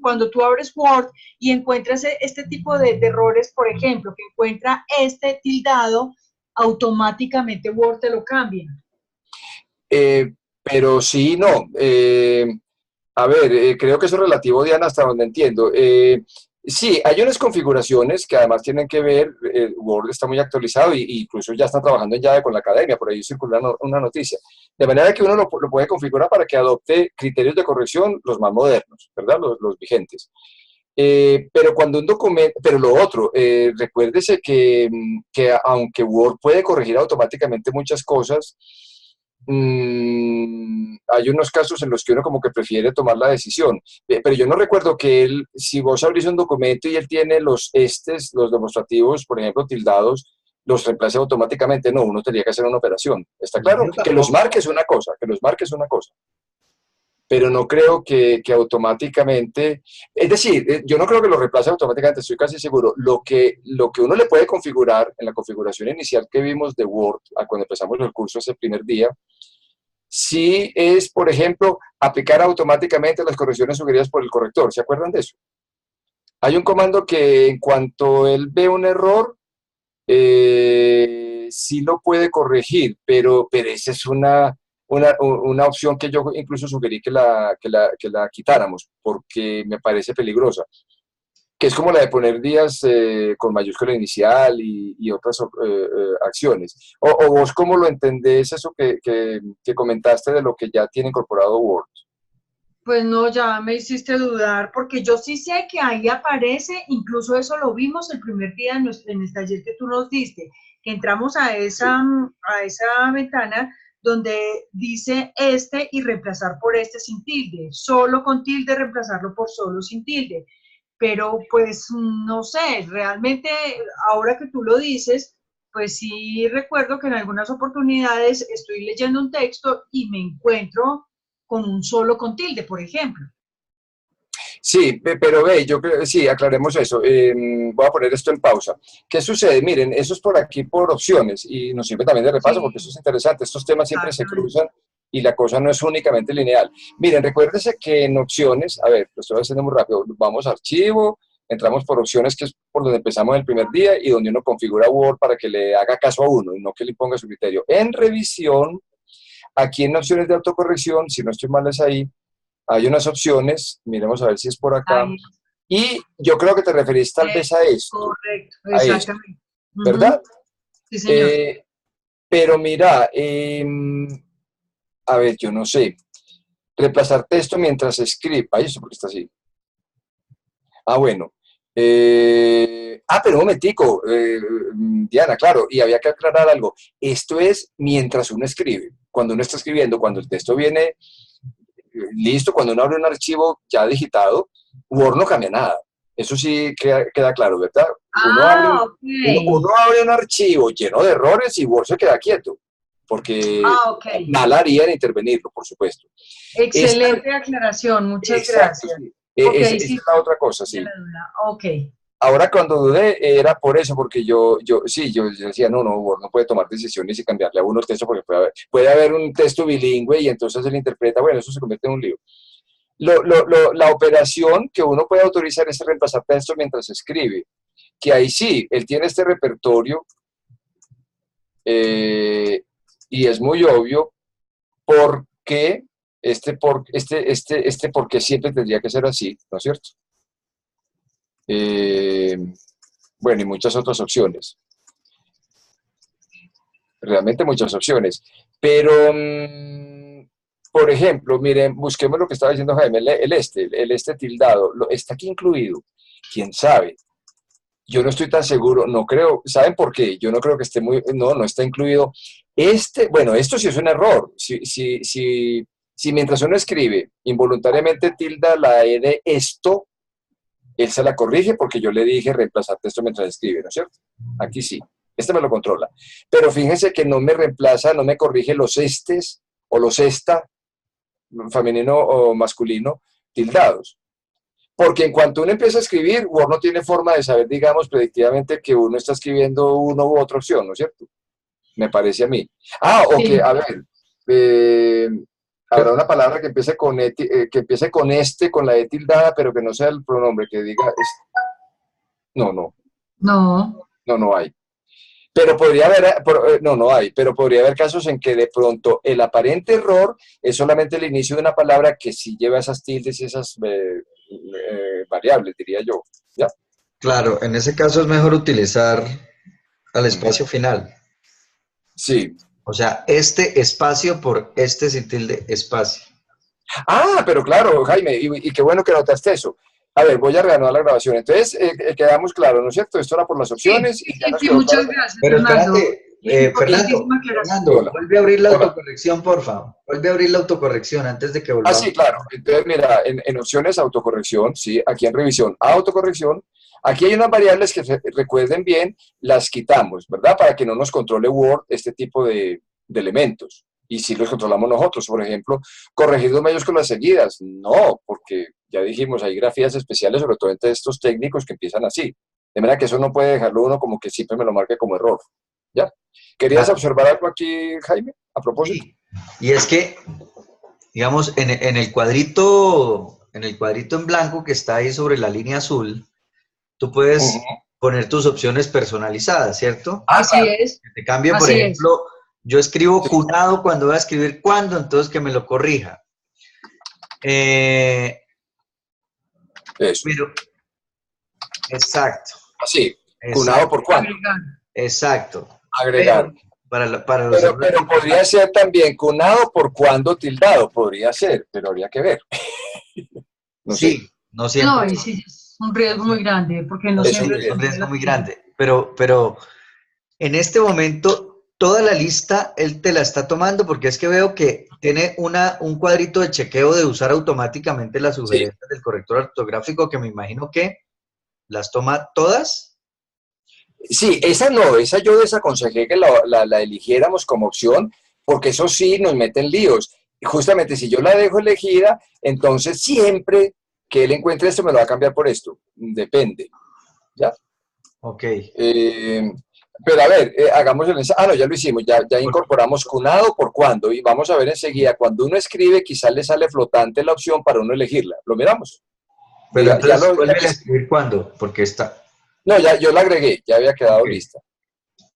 cuando tú abres Word y encuentras este tipo de errores, por ejemplo, que encuentra este tildado, automáticamente Word te lo cambia? Pero sí, no. A ver, creo que eso es relativo, Diana, hasta donde entiendo. Sí, hay unas configuraciones que además tienen que ver, Word está muy actualizado y incluso ya está trabajando en Java con la academia, por ahí circula una noticia. De manera que uno lo puede configurar para que adopte criterios de corrección los más modernos, ¿verdad? Los vigentes. Pero cuando un documento, pero lo otro, recuérdese que aunque Word puede corregir automáticamente muchas cosas, hay unos casos en los que uno como que prefiere tomar la decisión. Pero yo no recuerdo que él, si vos abrís un documento y él tiene los demostrativos, por ejemplo, tildados, los reemplace automáticamente. No, uno tendría que hacer una operación. ¿Está claro? Yo Que los tampoco. marques una cosa, que los marques una cosa, pero no creo que automáticamente, es decir, yo no creo que lo reemplace automáticamente, estoy casi seguro. Lo que uno le puede configurar en la configuración inicial que vimos de Word, cuando empezamos el curso ese primer día, sí es, por ejemplo, aplicar automáticamente las correcciones sugeridas por el corrector. ¿Se acuerdan de eso? Hay un comando que en cuanto él ve un error, sí lo puede corregir, pero esa es una opción que yo incluso sugerí que la quitáramos, porque me parece peligrosa, que es como la de poner días con mayúscula inicial y otras acciones. O vos, ¿cómo lo entendés eso que comentaste de lo que ya tiene incorporado Word? Pues no, ya me hiciste dudar, porque yo sí sé que ahí aparece, incluso eso lo vimos el primer día en el taller que tú nos diste, que entramos a esa ventana donde dice este y reemplazar por este sin tilde, solo con tilde reemplazarlo por solo sin tilde. Pero pues no sé, realmente ahora que tú lo dices, pues sí recuerdo que en algunas oportunidades estoy leyendo un texto y me encuentro con un solo con tilde, por ejemplo. Sí, pero ve, yo creo, sí, aclaremos eso. Voy a poner esto en pausa. ¿Qué sucede? Miren, eso es por aquí por opciones y nos sirve también de repaso porque eso Sí, es interesante. Estos temas siempre se exactamente. cruzan y la cosa no es únicamente lineal. Miren, recuérdese que en opciones, a ver, lo estoy haciendo muy rápido, vamos a archivo, entramos por opciones, que es por donde empezamos el primer día y donde uno configura Word para que le haga caso a uno y no que le ponga su criterio. En revisión, aquí en opciones de autocorrección, si no estoy mal es ahí, hay unas opciones, miremos a ver si es por acá, Ahí y yo creo que te referís tal vez es correcto, a esto, exactamente. Ujú. ¿verdad? Sí, señor. Eh, pero mira, a ver, yo no sé, reemplazar texto mientras escribe, ay, eso porque está así. Ah, bueno. Pero un momentico, Diana, claro, y había que aclarar algo. Esto es mientras uno escribe. Cuando uno está escribiendo, cuando el texto viene listo, cuando uno abre un archivo ya digitado, Word no cambia nada. Eso sí queda claro, ¿verdad? Uno abre, Ah, ok. uno abre un archivo lleno de errores y Word se queda quieto, porque Ah, ok. mal haría en intervenirlo, por supuesto. Esta, Excelente aclaración, muchas exacto, gracias. sí. Ok, Esa sí, es la otra cosa, de sí. la duda. Ok. Ahora cuando dudé era por eso, porque yo decía, no, Word no puede tomar decisiones y cambiarle a uno el texto, porque puede haber un texto bilingüe y entonces él interpreta, bueno, eso se convierte en un lío. La operación que uno puede autorizar es reemplazar texto mientras escribe, que ahí sí, él tiene este repertorio eh, y es muy obvio por qué por qué siempre tendría que ser así, ¿no es cierto? Eh, bueno, y muchas otras opciones. realmente muchas opciones. Pero, por ejemplo, miren, busquemos lo que estaba diciendo Jaime, el este tildado, ¿está aquí incluido? ¿Quién sabe? Yo no estoy tan seguro, no creo, ¿saben por qué? Yo no creo que esté no está incluido. Bueno, esto sí es un error. Si mientras uno escribe involuntariamente tilda la E de esto, él se la corrige porque yo le dije reemplazar texto mientras escribe, ¿no es cierto? Aquí sí, este me lo controla. Pero fíjense que no me reemplaza, no me corrige los estes o los esta, femenino o masculino, tildados. Porque en cuanto uno empieza a escribir, Word no tiene forma de saber, digamos, predictivamente que uno está escribiendo una u otra opción, ¿no es cierto? Me parece a mí. A ver, habrá una palabra que empiece con con la E tildada, pero que no sea el pronombre, que diga... No hay. Pero podría haber, no hay, pero podría haber casos en que de pronto el aparente error es solamente el inicio de una palabra que sí lleva esas tildes y esas variables, diría yo. ¿Ya? Claro, en ese caso es mejor utilizar al espacio final. Sí. O sea, este espacio por este sin tilde espacio. Pero claro, Jaime, y qué bueno que notaste eso. A ver, voy a reanudar la grabación. Entonces, quedamos claros, ¿no es cierto? Esto era por las opciones. Sí, muchas gracias, pero Fernando. Fernando, vuelve a abrir la autocorrección, por favor. Vuelve a abrir la autocorrección antes de que volvamos. Sí, claro. Entonces, mira, en opciones, autocorrección, sí, aquí en revisión, autocorrección. Aquí hay unas variables que recuerden bien, las quitamos, ¿verdad? Para que no nos controle Word este tipo de elementos. Y si los controlamos nosotros, por ejemplo, corregir dos mayúsculas seguidas. No, porque ya dijimos, hay grafías especiales, sobre todo en textos técnicos que empiezan así. De manera que eso no puede dejarlo uno como que siempre me lo marque como error. ¿Ya? ¿Querías observar algo aquí, Jaime, a propósito? Sí. Y es que, digamos, en el cuadrito en blanco que está ahí sobre la línea azul, tú puedes poner tus opciones personalizadas, ¿cierto? Así es. Que te cambie, por ejemplo, yo escribo cunado cuando voy a escribir cuándo, entonces que me lo corrija. Eso. Pero, exacto. Así, cunado por cuándo. Exacto. Agregar. Pero podría ser también cunado por cuándo tildado, podría ser, pero habría que ver. No siempre. No, y sí, es un riesgo muy grande, porque no siempre es un riesgo muy grande. Pero en este momento, toda la lista él te la está tomando, porque es que veo que tiene un cuadrito de chequeo de usar automáticamente las sugerencias del corrector ortográfico, que me imagino que las toma todas. Sí, esa yo desaconsejé que la eligiéramos como opción, porque eso sí nos mete en líos. Y justamente si yo la dejo elegida, entonces siempre que él encuentre esto me lo va a cambiar por esto. Depende. ¿Ya? Ok. Pero a ver, hagamos el ensayo. No, ya lo hicimos, ya incorporamos cunado por cuándo. Y vamos a ver enseguida, cuando uno escribe, quizás le sale flotante la opción para uno elegirla. ¿Lo miramos? Pero vuelve a escribir cuándo, porque está... No, yo la agregué, ya había quedado lista.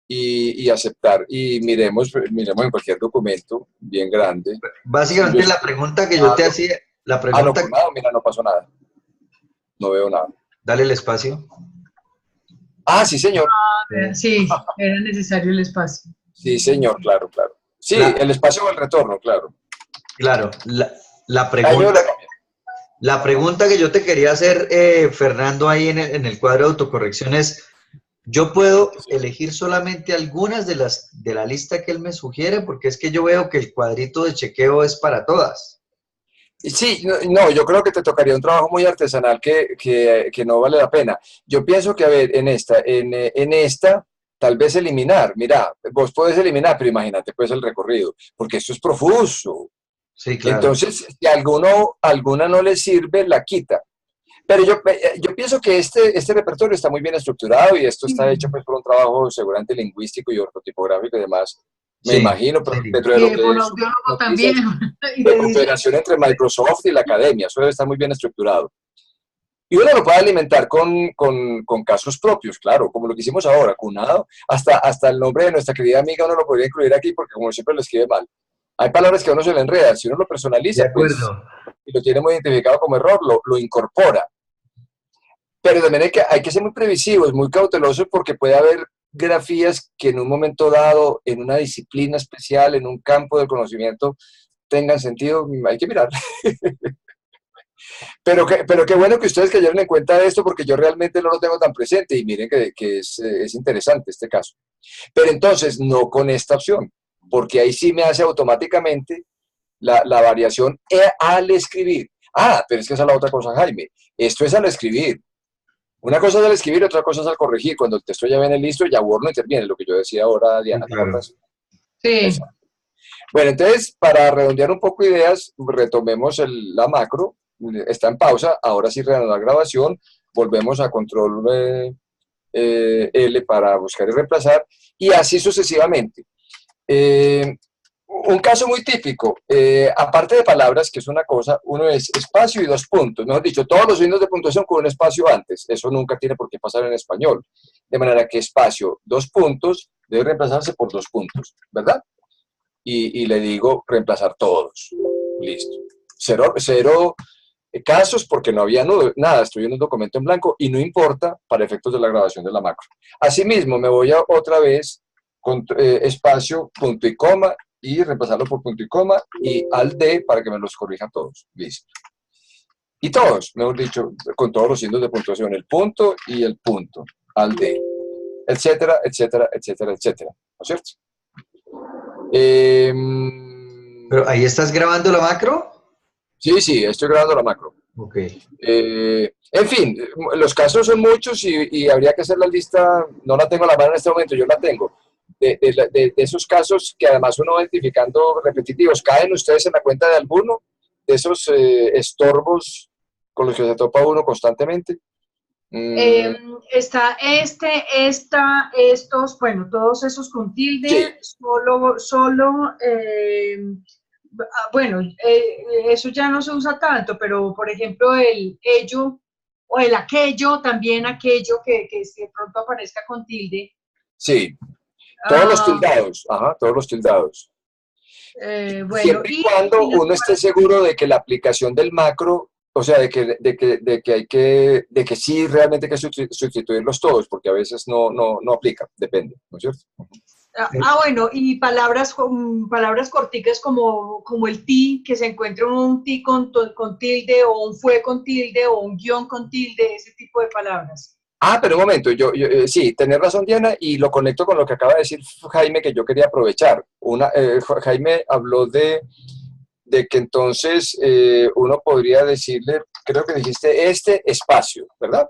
Y aceptar. Y miremos en cualquier documento bien grande. Básicamente la pregunta que yo te hacía... Mira, no pasó nada. No veo nada. Dale el espacio. Sí, señor. Sí, era necesario el espacio. Sí, señor, claro. Sí, el espacio o el retorno, claro. Claro, la pregunta que yo te quería hacer, Fernando, ahí en el cuadro de autocorrección es, ¿yo puedo elegir solamente algunas de la lista que él me sugiere? Porque es que yo veo que el cuadrito de chequeo es para todas. Sí, no, yo creo que te tocaría un trabajo muy artesanal que no vale la pena. Yo pienso que, a ver, en esta, tal vez eliminar. Mira, vos podés eliminar, pero imagínate pues el recorrido, porque esto es profuso. Sí, claro. Entonces, si alguna no le sirve, la quita. Pero yo pienso que este repertorio está muy bien estructurado y esto está hecho pues, por un trabajo seguramente lingüístico y ortotipográfico y demás. Me imagino, pero dentro de lo que también. De cooperación entre Microsoft y la academia, eso debe estar muy bien estructurado. Y uno lo puede alimentar con casos propios, claro, como lo que hicimos ahora, cunado, hasta el nombre de nuestra querida amiga uno lo podría incluir aquí porque como siempre lo escribe mal. Hay palabras que a uno se le enreda, si uno lo personaliza, pues, y lo tiene muy identificado como error, lo incorpora. Pero también hay que ser muy previsivos, muy cautelosos, porque puede haber grafías que en un momento dado, en una disciplina especial, en un campo del conocimiento, tengan sentido, hay que mirar. Pero qué bueno que ustedes cayeron en cuenta de esto, porque yo realmente no lo tengo tan presente, y miren que es interesante este caso. Pero entonces, no con esta opción, porque ahí sí me hace automáticamente la variación al escribir. Ah, pero es que esa es la otra cosa, Jaime. Esto es al escribir. Una cosa es al escribir, otra cosa es al corregir. Cuando el texto ya viene listo, ya Word no interviene, lo que yo decía ahora, Diana, ¿te Claro. acuerdas? Sí. Exacto. Bueno, entonces, para redondear un poco ideas, retomemos la macro. Está en pausa, ahora sí reanudar grabación, volvemos a control L para buscar y reemplazar, y así sucesivamente. Un caso muy típico, aparte de palabras, que es una cosa, uno es espacio y dos puntos, mejor dicho, todos los signos de puntuación con un espacio antes, eso nunca tiene por qué pasar en español, de manera que espacio, dos puntos, debe reemplazarse por dos puntos, ¿verdad? Y le digo reemplazar todos, listo. Cero casos porque no había nada, estoy en un documento en blanco y no importa para efectos de la grabación de la macro. Asimismo, me voy a otra vez con espacio, punto y coma, y reemplazarlo por punto y coma, y al D para que me los corrijan todos. Listo. Y todos, mejor dicho, con todos los signos de puntuación, el punto y el punto, al D, etcétera, etcétera, etcétera, etcétera. ¿No es cierto? ¿Pero ahí estás grabando la macro? Sí, sí, estoy grabando la macro. Ok. En fin, los casos son muchos y habría que hacer la lista, no la tengo a la mano en este momento, yo la tengo, de esos casos que además uno va identificando repetitivos. ¿Caen ustedes en la cuenta de alguno de esos estorbos con los que se topa uno constantemente? Está estos, bueno, todos esos con tilde, Sí. bueno, eso ya no se usa tanto, pero por ejemplo el ello o el aquello, también aquello que de pronto aparezca con tilde. Sí, todos los tildados, ajá, todos los tildados. Bueno, Siempre y cuando uno esté seguro de que la aplicación del macro, o sea, de que sí realmente hay que sustituirlos todos, porque a veces no aplica, depende, ¿no es cierto? Bueno, y palabras corticas como el ti, que se encuentra un ti con tilde, o un fue con tilde, o un guión con tilde, ese tipo de palabras. Ah, pero un momento, sí, tenés razón, Diana, y lo conecto con lo que acaba de decir Jaime, que yo quería aprovechar. Jaime habló de que entonces uno podría decirle, creo que dijiste este espacio, ¿verdad?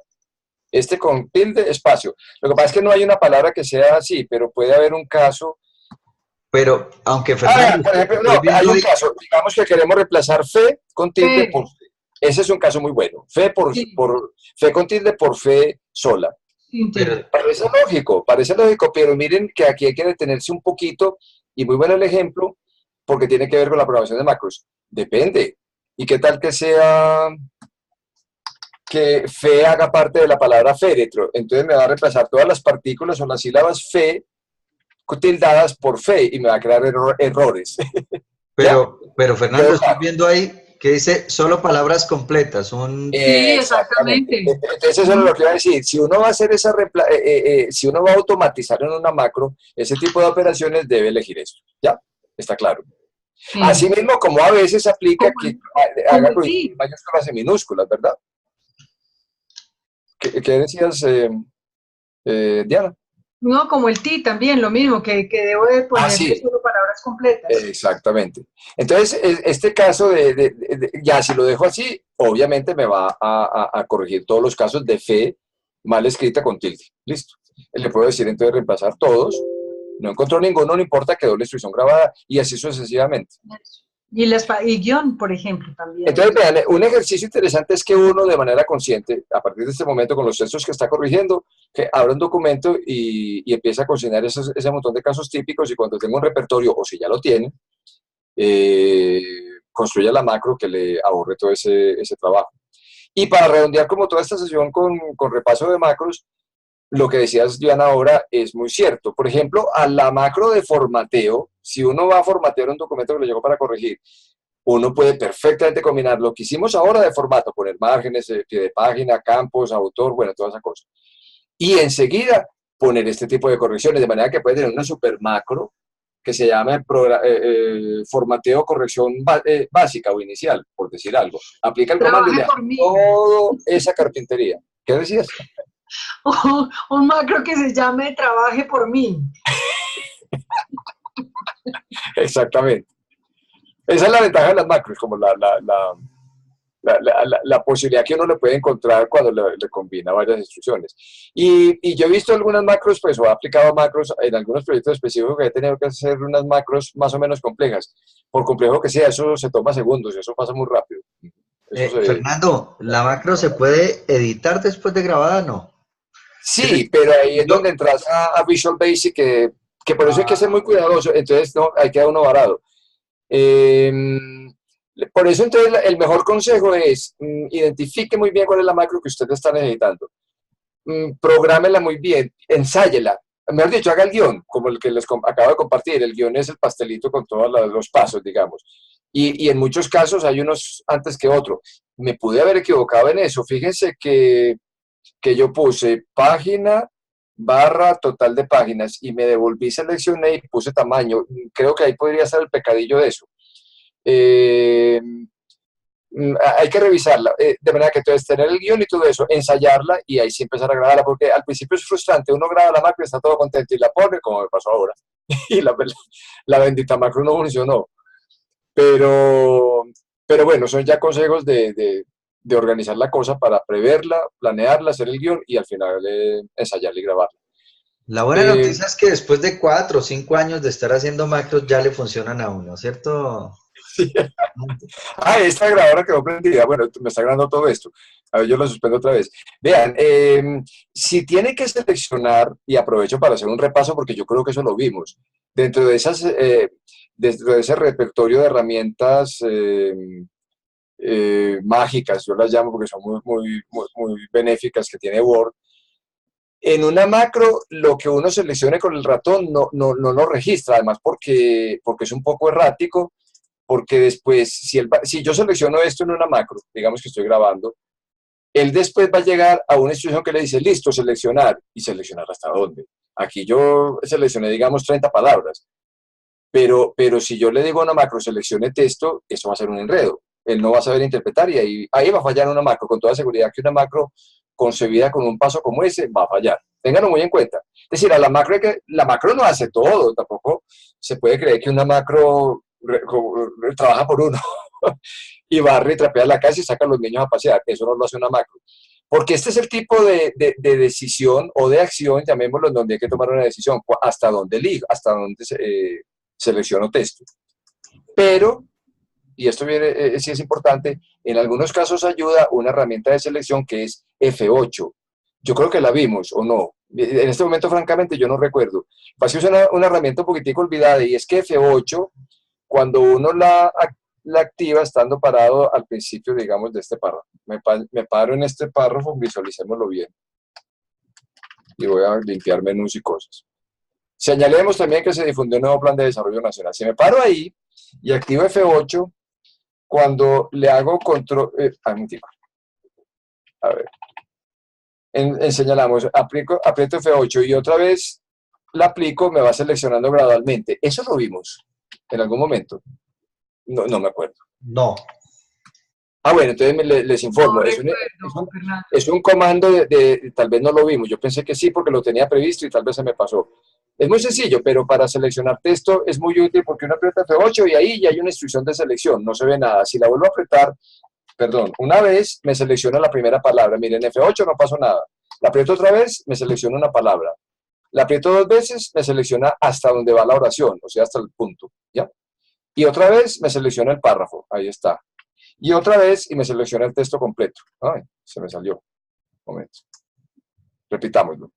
Este con tilde espacio. Lo que pasa es que no hay una palabra que sea así, pero puede haber un caso. Pero, aunque Fernando, Por ejemplo, estoy no, hay viendo un ahí, caso, digamos que queremos reemplazar fe con tilde Fe, por fe. Ese es un caso muy bueno. sí, Fe con tilde por fe sola. sin pero, tilde. Parece lógico, pero miren que aquí hay que detenerse un poquito, y muy bueno el ejemplo, porque tiene que ver con la programación de macros. Depende. ¿Y qué tal que sea que fe haga parte de la palabra féretro? Entonces me va a reemplazar todas las partículas o las sílabas fe tildadas por fe y me va a crear errores. ¿Ya? pero Fernando, Quedó estoy claro. viendo ahí que dice solo palabras completas, Sí, Exactamente. exactamente. Entonces eso es lo que iba a decir. Si uno va a hacer si uno va a automatizar en una macro, ese tipo de operaciones debe elegir eso. ¿Ya? Está claro. Sí. Asimismo, como a veces aplica Como, que como haga el con ti. mayúsculas y minúsculas, ¿verdad? ¿Qué decías, Diana? No, como el ti también, lo mismo, que debo de Ah, ponerle sí, solo palabras completas. exactamente. Entonces, este caso ya si lo dejo así, obviamente me va a corregir todos los casos de fe mal escrita con tilde. Listo. Le puedo decir entonces reemplazar todos. No encontró ninguno, no importa, quedó la instrucción grabada y así sucesivamente. Y guión, por ejemplo, también. Entonces, vean, un ejercicio interesante es que uno de manera consciente, a partir de este momento, con los textos que está corrigiendo, que abra un documento y empiece a consignar ese montón de casos típicos, y cuando tenga un repertorio, o si ya lo tiene, construya la macro que le ahorre todo ese trabajo. Y para redondear como toda esta sesión con repaso de macros, lo que decías, Diana, ahora es muy cierto. Por ejemplo, a la macro de formateo, si uno va a formatear un documento que le llegó para corregir, uno puede perfectamente combinar lo que hicimos ahora de formato, poner márgenes, pie de página, campos, autor, bueno, toda esa cosa. Y enseguida poner este tipo de correcciones, de manera que puede tener una super macro que se llama formateo corrección básica o inicial, por decir algo. Aplica el comando y Trabaje le da por mí. toda esa carpintería. ¿Qué decías? Un macro que se llame trabaje por mí. Exactamente. Esa es la ventaja de las macros, como la posibilidad que uno le puede encontrar cuando le combina varias instrucciones. Y yo he visto algunas macros, pues, o he aplicado macros en algunos proyectos específicos que he tenido que hacer unas macros más o menos complejas. Por complejo que sea, eso se toma segundos, eso pasa muy rápido. Fernando, ¿la macro se puede editar después de grabada? No. Sí, pero ahí es Yo, donde entras a Visual Basic, que por eso hay que ser muy ah, cuidadoso, entonces no, ahí queda uno varado. Eh, por eso entonces el mejor consejo es identifique muy bien cuál es la macro que usted está necesitando. Prográmela muy bien, ensáyela. Mejor dicho, haga el guión, como el que les acabo de compartir. El guión es el pastelito con todos los pasos, digamos. Y en muchos casos hay unos antes que otros. Me pude haber equivocado en eso. Fíjense que yo puse página barra total de páginas y me devolví, seleccioné y puse tamaño. Creo que ahí podría ser el pecadillo de eso. Eh, hay que revisarla, de manera que entonces tener el guión y todo eso, ensayarla y ahí sí empezar a grabarla, porque al principio es frustrante, uno graba la macro y está todo contento y la pone, como me pasó ahora, y la bendita macro no funcionó. Pero, pero bueno, son ya consejos de organizar la cosa para preverla, planearla, hacer el guión y al final ensayarla y grabarla. la buena Eh, noticia es que después de 4 o 5 años de estar haciendo macros ya le funcionan a uno, ¿cierto? sí. Esta grabadora quedó prendida. Bueno, me está grabando todo esto. A ver, yo lo suspendo otra vez. Vean, si tiene que seleccionar, y aprovecho para hacer un repaso porque yo creo que eso lo vimos, dentro de dentro de ese repertorio de herramientas mágicas, yo las llamo porque son muy benéficas que tiene Word. En una macro, lo que uno seleccione con el ratón no lo registra, además porque es un poco errático, porque después, si yo selecciono esto en una macro, digamos que estoy grabando, él después va a llegar a una instrucción que le dice, listo, seleccionar, y seleccionar hasta dónde. Aquí yo seleccioné, digamos, 30 palabras, pero si yo le digo a una macro, seleccione texto, eso va a ser un enredo. Él no va a saber interpretar y ahí va a fallar una macro. Con toda seguridad que una macro concebida con un paso como ese va a fallar. Ténganlo muy en cuenta. Es decir, la macro no hace todo, tampoco se puede creer que una macro trabaja por uno y barre y trapea la casa y saca a los niños a pasear. Eso no lo hace una macro. Porque este es el tipo de decisión o de acción, llamémoslo, en donde hay que tomar una decisión. Hasta dónde elijo, hasta dónde selecciono texto. Pero, y esto viene, sí es importante, en algunos casos ayuda una herramienta de selección que es F8. Yo creo que la vimos, ¿o no? En este momento, francamente, yo no recuerdo. Pues es una herramienta un poquitico olvidada, y es que F8, cuando uno la activa estando parado al principio, digamos, de este párrafo. Me paro en este párrafo, visualicémoslo bien. Y voy a limpiar menús y cosas. Señalemos también que se difundió un nuevo plan de desarrollo nacional. Si me paro ahí y activo F8, cuando le hago control... a ver. Señalamos, aprieto F8 y otra vez la aplico, me va seleccionando gradualmente. Eso lo vimos en algún momento. No me acuerdo. No. Bueno, entonces les No informo. recuerdo, Fernando. Es un comando tal vez no lo vimos. Yo pensé que sí porque lo tenía previsto y tal vez se me pasó. Es muy sencillo, pero para seleccionar texto es muy útil porque uno aprieta F8 y ahí ya hay una instrucción de selección, no se ve nada. Si la vuelvo a apretar, perdón, una vez me selecciona la primera palabra. Miren, F8 no pasó nada. La aprieto otra vez, me selecciona una palabra. La aprieto dos veces, me selecciona hasta donde va la oración, o sea, hasta el punto, ¿ya? Y otra vez me selecciona el párrafo, ahí está. Y otra vez y me selecciona el texto completo. Ay, se me salió. Un momento. Repitámoslo.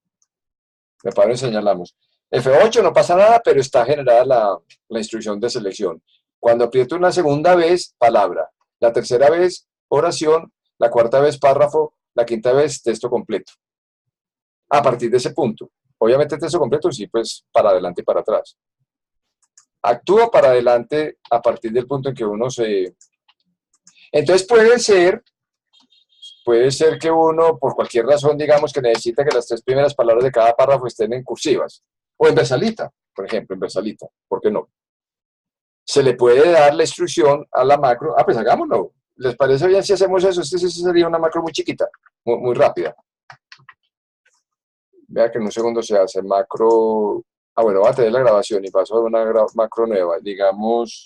Me paro y señalamos. F8 no pasa nada, pero está generada la instrucción de selección. Cuando aprieto una segunda vez, palabra. La tercera vez, oración. La cuarta vez, párrafo. La quinta vez, texto completo. A partir de ese punto. Obviamente texto completo, sí, pues para adelante y para atrás. Actúa para adelante a partir del punto en que uno se... Entonces puede ser que uno, por cualquier razón, digamos que necesita que las 3 primeras palabras de cada párrafo estén en cursivas, o en versalita, por ejemplo, en versalita, ¿por qué no? Se le puede dar la instrucción a la macro, pues hagámoslo. ¿Les parece bien si hacemos eso? Este sí sería una macro muy chiquita, muy rápida. Vea que en un segundo se hace macro. Bueno, voy a tener la grabación y paso a una macro nueva. Digamos,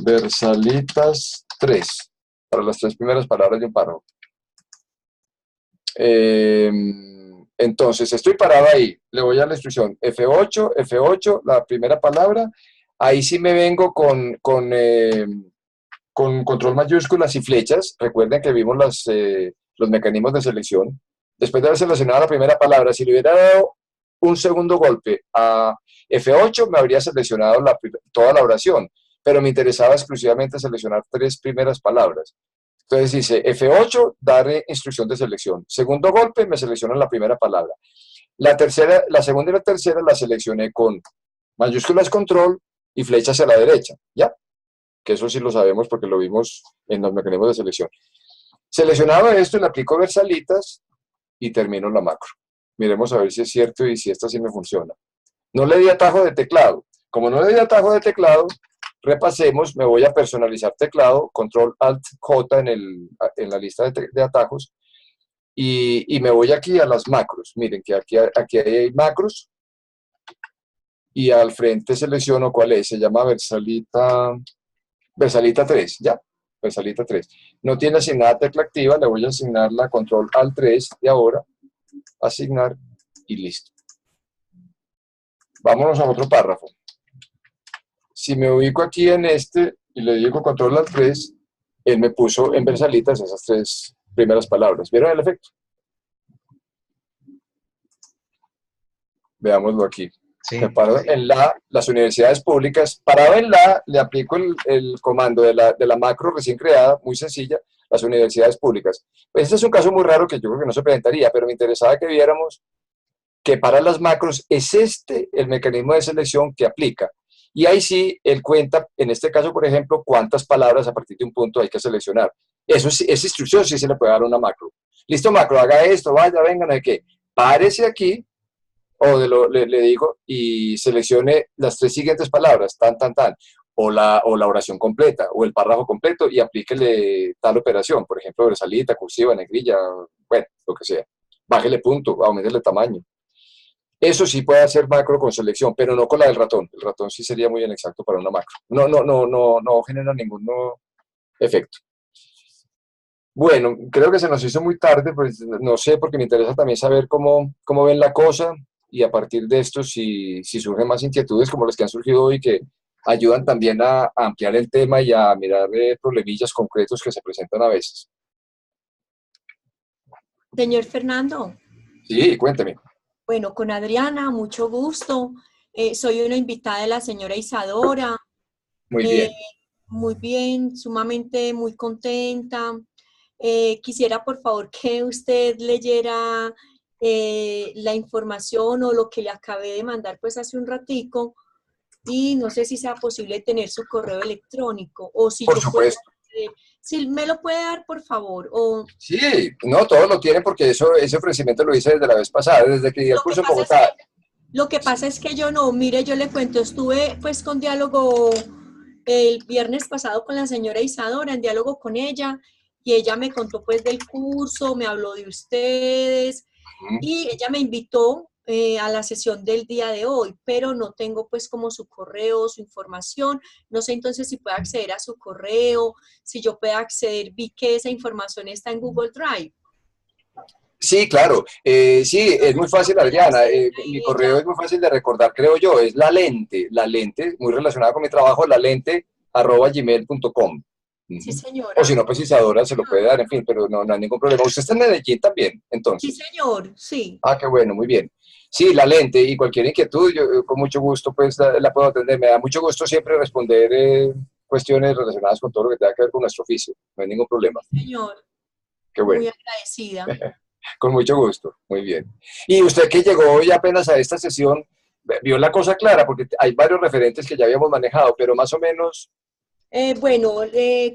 versalitas 3, para las 3 primeras palabras de un párrafo. Entonces, estoy parado ahí. Le voy a la instrucción F8, F8, la primera palabra. Ahí sí me vengo con control mayúsculas y flechas. Recuerden que vimos los mecanismos de selección. Después de haber seleccionado la primera palabra, si le hubiera dado un segundo golpe a F8, me habría seleccionado toda la oración, pero me interesaba exclusivamente seleccionar 3 primeras palabras. Entonces dice F8, dar instrucción de selección. Segundo golpe, me selecciona la primera palabra. La segunda y la tercera la seleccioné con mayúsculas control y flechas a la derecha, ¿ya? Que eso sí lo sabemos porque lo vimos en los mecanismos de selección. Seleccionado esto, le aplico versalitas y termino la macro. Miremos a ver si es cierto y si esta sí me funciona. No le di atajo de teclado. Como no le di atajo de teclado, repasemos, me voy a personalizar teclado, control alt J en la lista de atajos, y me voy aquí a las macros. Miren que aquí hay macros, y al frente selecciono cuál es, se llama versalita 3, ¿ya? Versalita 3. No tiene asignada tecla activa, le voy a asignar la control alt 3 de ahora, asignar y listo. Vámonos a otro párrafo. Si me ubico aquí en este y le digo control alt 3, él me puso en versalitas esas 3 primeras palabras. ¿Vieron el efecto? Veámoslo aquí. Sí. Me paro en las universidades públicas. Parado en le aplico el comando de la macro recién creada, muy sencilla, las universidades públicas. Pues este es un caso muy raro que yo creo que no se presentaría, pero me interesaba que viéramos que para las macros es el mecanismo de selección que aplica. Y ahí sí, él cuenta, en este caso, por ejemplo, cuántas palabras a partir de un punto hay que seleccionar. Esa instrucción sí se le puede dar a una macro. Listo, macro, haga esto, vaya, venga, no sé qué. Párese aquí, o le digo, y seleccione las 3 siguientes palabras, tan, o la oración completa, o el párrafo completo, y aplíquele tal operación, por ejemplo, versalita, cursiva, negrilla, bueno, lo que sea. Bájele punto, aumentele tamaño. Eso sí puede hacer macro con selección, pero no con la del ratón. El ratón sí sería muy inexacto para una macro. No genera ningún efecto. Bueno, creo que se nos hizo muy tarde, pues no sé, porque me interesa también saber cómo ven la cosa, y a partir de esto, si surgen más inquietudes como las que han surgido hoy, que ayudan también a ampliar el tema y a mirar problemillas concretos que se presentan a veces. Señor Fernando. Sí, cuénteme. Bueno, con Adriana, mucho gusto. Soy una invitada de la señora Isadora. Muy bien. Muy bien, sumamente muy contenta. Quisiera, por favor, que usted leyera la información o lo que le acabé de mandar pues hace un ratico, y no sé si sea posible tener su correo electrónico o si por supuesto. Si me lo puede dar, por favor. O... Sí, no, todos lo tienen porque ese ofrecimiento lo hice desde la vez pasada, desde que di el curso en Bogotá. Lo que pasa es que yo no, mire, yo le cuento, estuve pues con diálogo el viernes pasado con la señora Isadora, en diálogo con ella, y ella me contó pues del curso, me habló de ustedes, y ella me invitó a la sesión del día de hoy, pero no tengo pues como su correo, su información. No sé entonces si puedo acceder a su correo, si yo puedo acceder. Vi que esa información está en Google Drive. Sí, claro. Sí, es muy fácil, Adriana. Mi correo es muy fácil de recordar, creo yo. Es la lente, muy relacionada con mi trabajo, lalente@gmail.com. Sí, señora. O si no, pues Isadora se lo puede dar, en fin, pero no hay ningún problema. ¿Usted está en Medellín también, entonces? Sí, señor, sí. Ah, qué bueno, muy bien. Sí, la lente, y cualquier inquietud, yo con mucho gusto pues la puedo atender. Me da mucho gusto siempre responder cuestiones relacionadas con todo lo que tenga que ver con nuestro oficio. No hay ningún problema. Sí, señor. Qué bueno. Muy agradecida. Con mucho gusto, muy bien. Y usted que llegó hoy apenas a esta sesión, vio la cosa clara, porque hay varios referentes que ya habíamos manejado, pero más o menos, Bueno,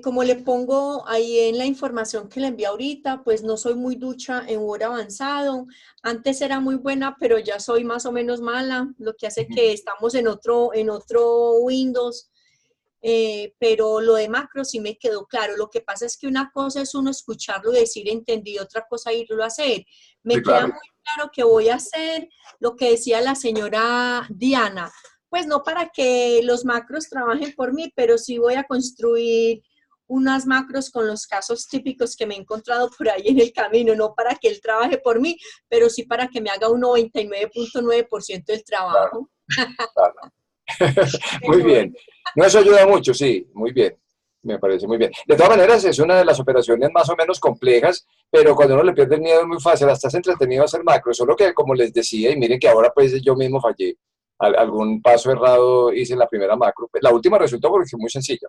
como le pongo ahí en la información que le envié ahorita, pues no soy muy ducha en Word avanzado. Antes era muy buena, pero ya soy más o menos mala, lo que hace que estamos en otro Windows. Pero lo de macro sí me quedó claro. Lo que pasa es que una cosa es uno escucharlo y decir entendí, otra cosa irlo a hacer. Sí, Me queda claro. muy claro que voy a hacer lo que decía la señora Diana, pues no para que los macros trabajen por mí, pero sí voy a construir unas macros con los casos típicos que me he encontrado por ahí en el camino, no para que él trabaje por mí, pero sí para que me haga un 99.9% del Claro, trabajo. claro. Muy Señor. bien. No, eso ayuda mucho, sí, muy bien. Me parece muy bien. De todas maneras, es una de las operaciones más o menos complejas, pero cuando uno le pierde el miedo es muy fácil, hasta es entretenido hacer macro, solo que como les decía, y miren que ahora pues yo mismo fallé, algún paso errado hice en la primera macro, pues, la última resultó porque fue muy sencilla.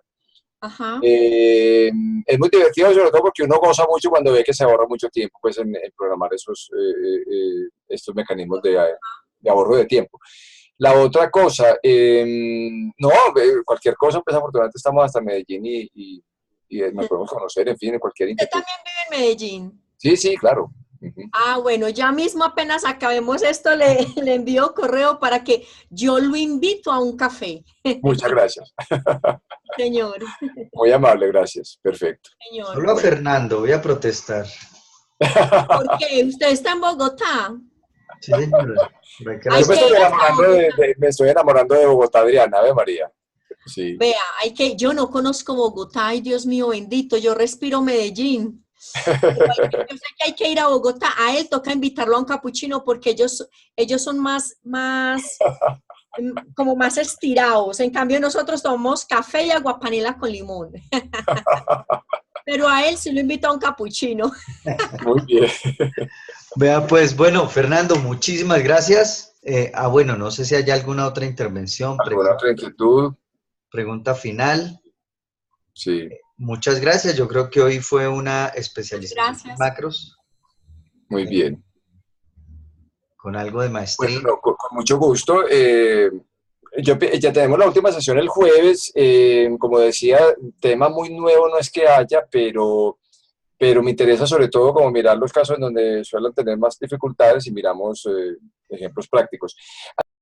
Ajá. Eh, es muy divertido, sobre todo porque uno goza mucho cuando ve que se ahorra mucho tiempo pues, en programar estos mecanismos de ahorro de tiempo. La otra cosa, no, cualquier cosa, pues afortunadamente estamos hasta Medellín y nos podemos conocer, en fin, en cualquier ¿Usted inquietud. también vive en Medellín? Sí, sí, claro. Ujú. Ah, bueno, ya mismo apenas acabemos esto, le envío correo para que yo lo invito a un café. Muchas gracias. Señor, Muy amable, gracias. Perfecto. señor. Solo a Fernando, voy a protestar. ¿Por qué? ¿Usted está en Bogotá? Sí, señora. Por ahí que Hay Yo me las... que estoy ir hasta enamorando Bogotá. me estoy enamorando de Bogotá, Adriana, Ave María. Sí. Vea, yo no conozco Bogotá, ay Dios mío bendito, yo respiro Medellín. Pero yo sé que hay que ir a Bogotá, a él toca invitarlo a un capuchino porque ellos son como más estirados. En cambio, nosotros tomamos café y aguapanela con limón. Pero a él sí lo invito a un capuchino. Muy bien. Vea, pues, bueno, Fernando, muchísimas gracias. Bueno, no sé si hay alguna otra intervención, ¿Alguna otra inquietud? pregunta final. Sí, Muchas gracias. Yo creo que hoy fue una Muchas especialización en gracias. macros muy eh, bien. con algo de Bueno, maestría. no, con mucho gusto. Ya tenemos la última sesión el jueves. Como decía, tema muy nuevo no es que haya, pero me interesa sobre todo como mirar los casos en donde suelen tener más dificultades y miramos ejemplos prácticos.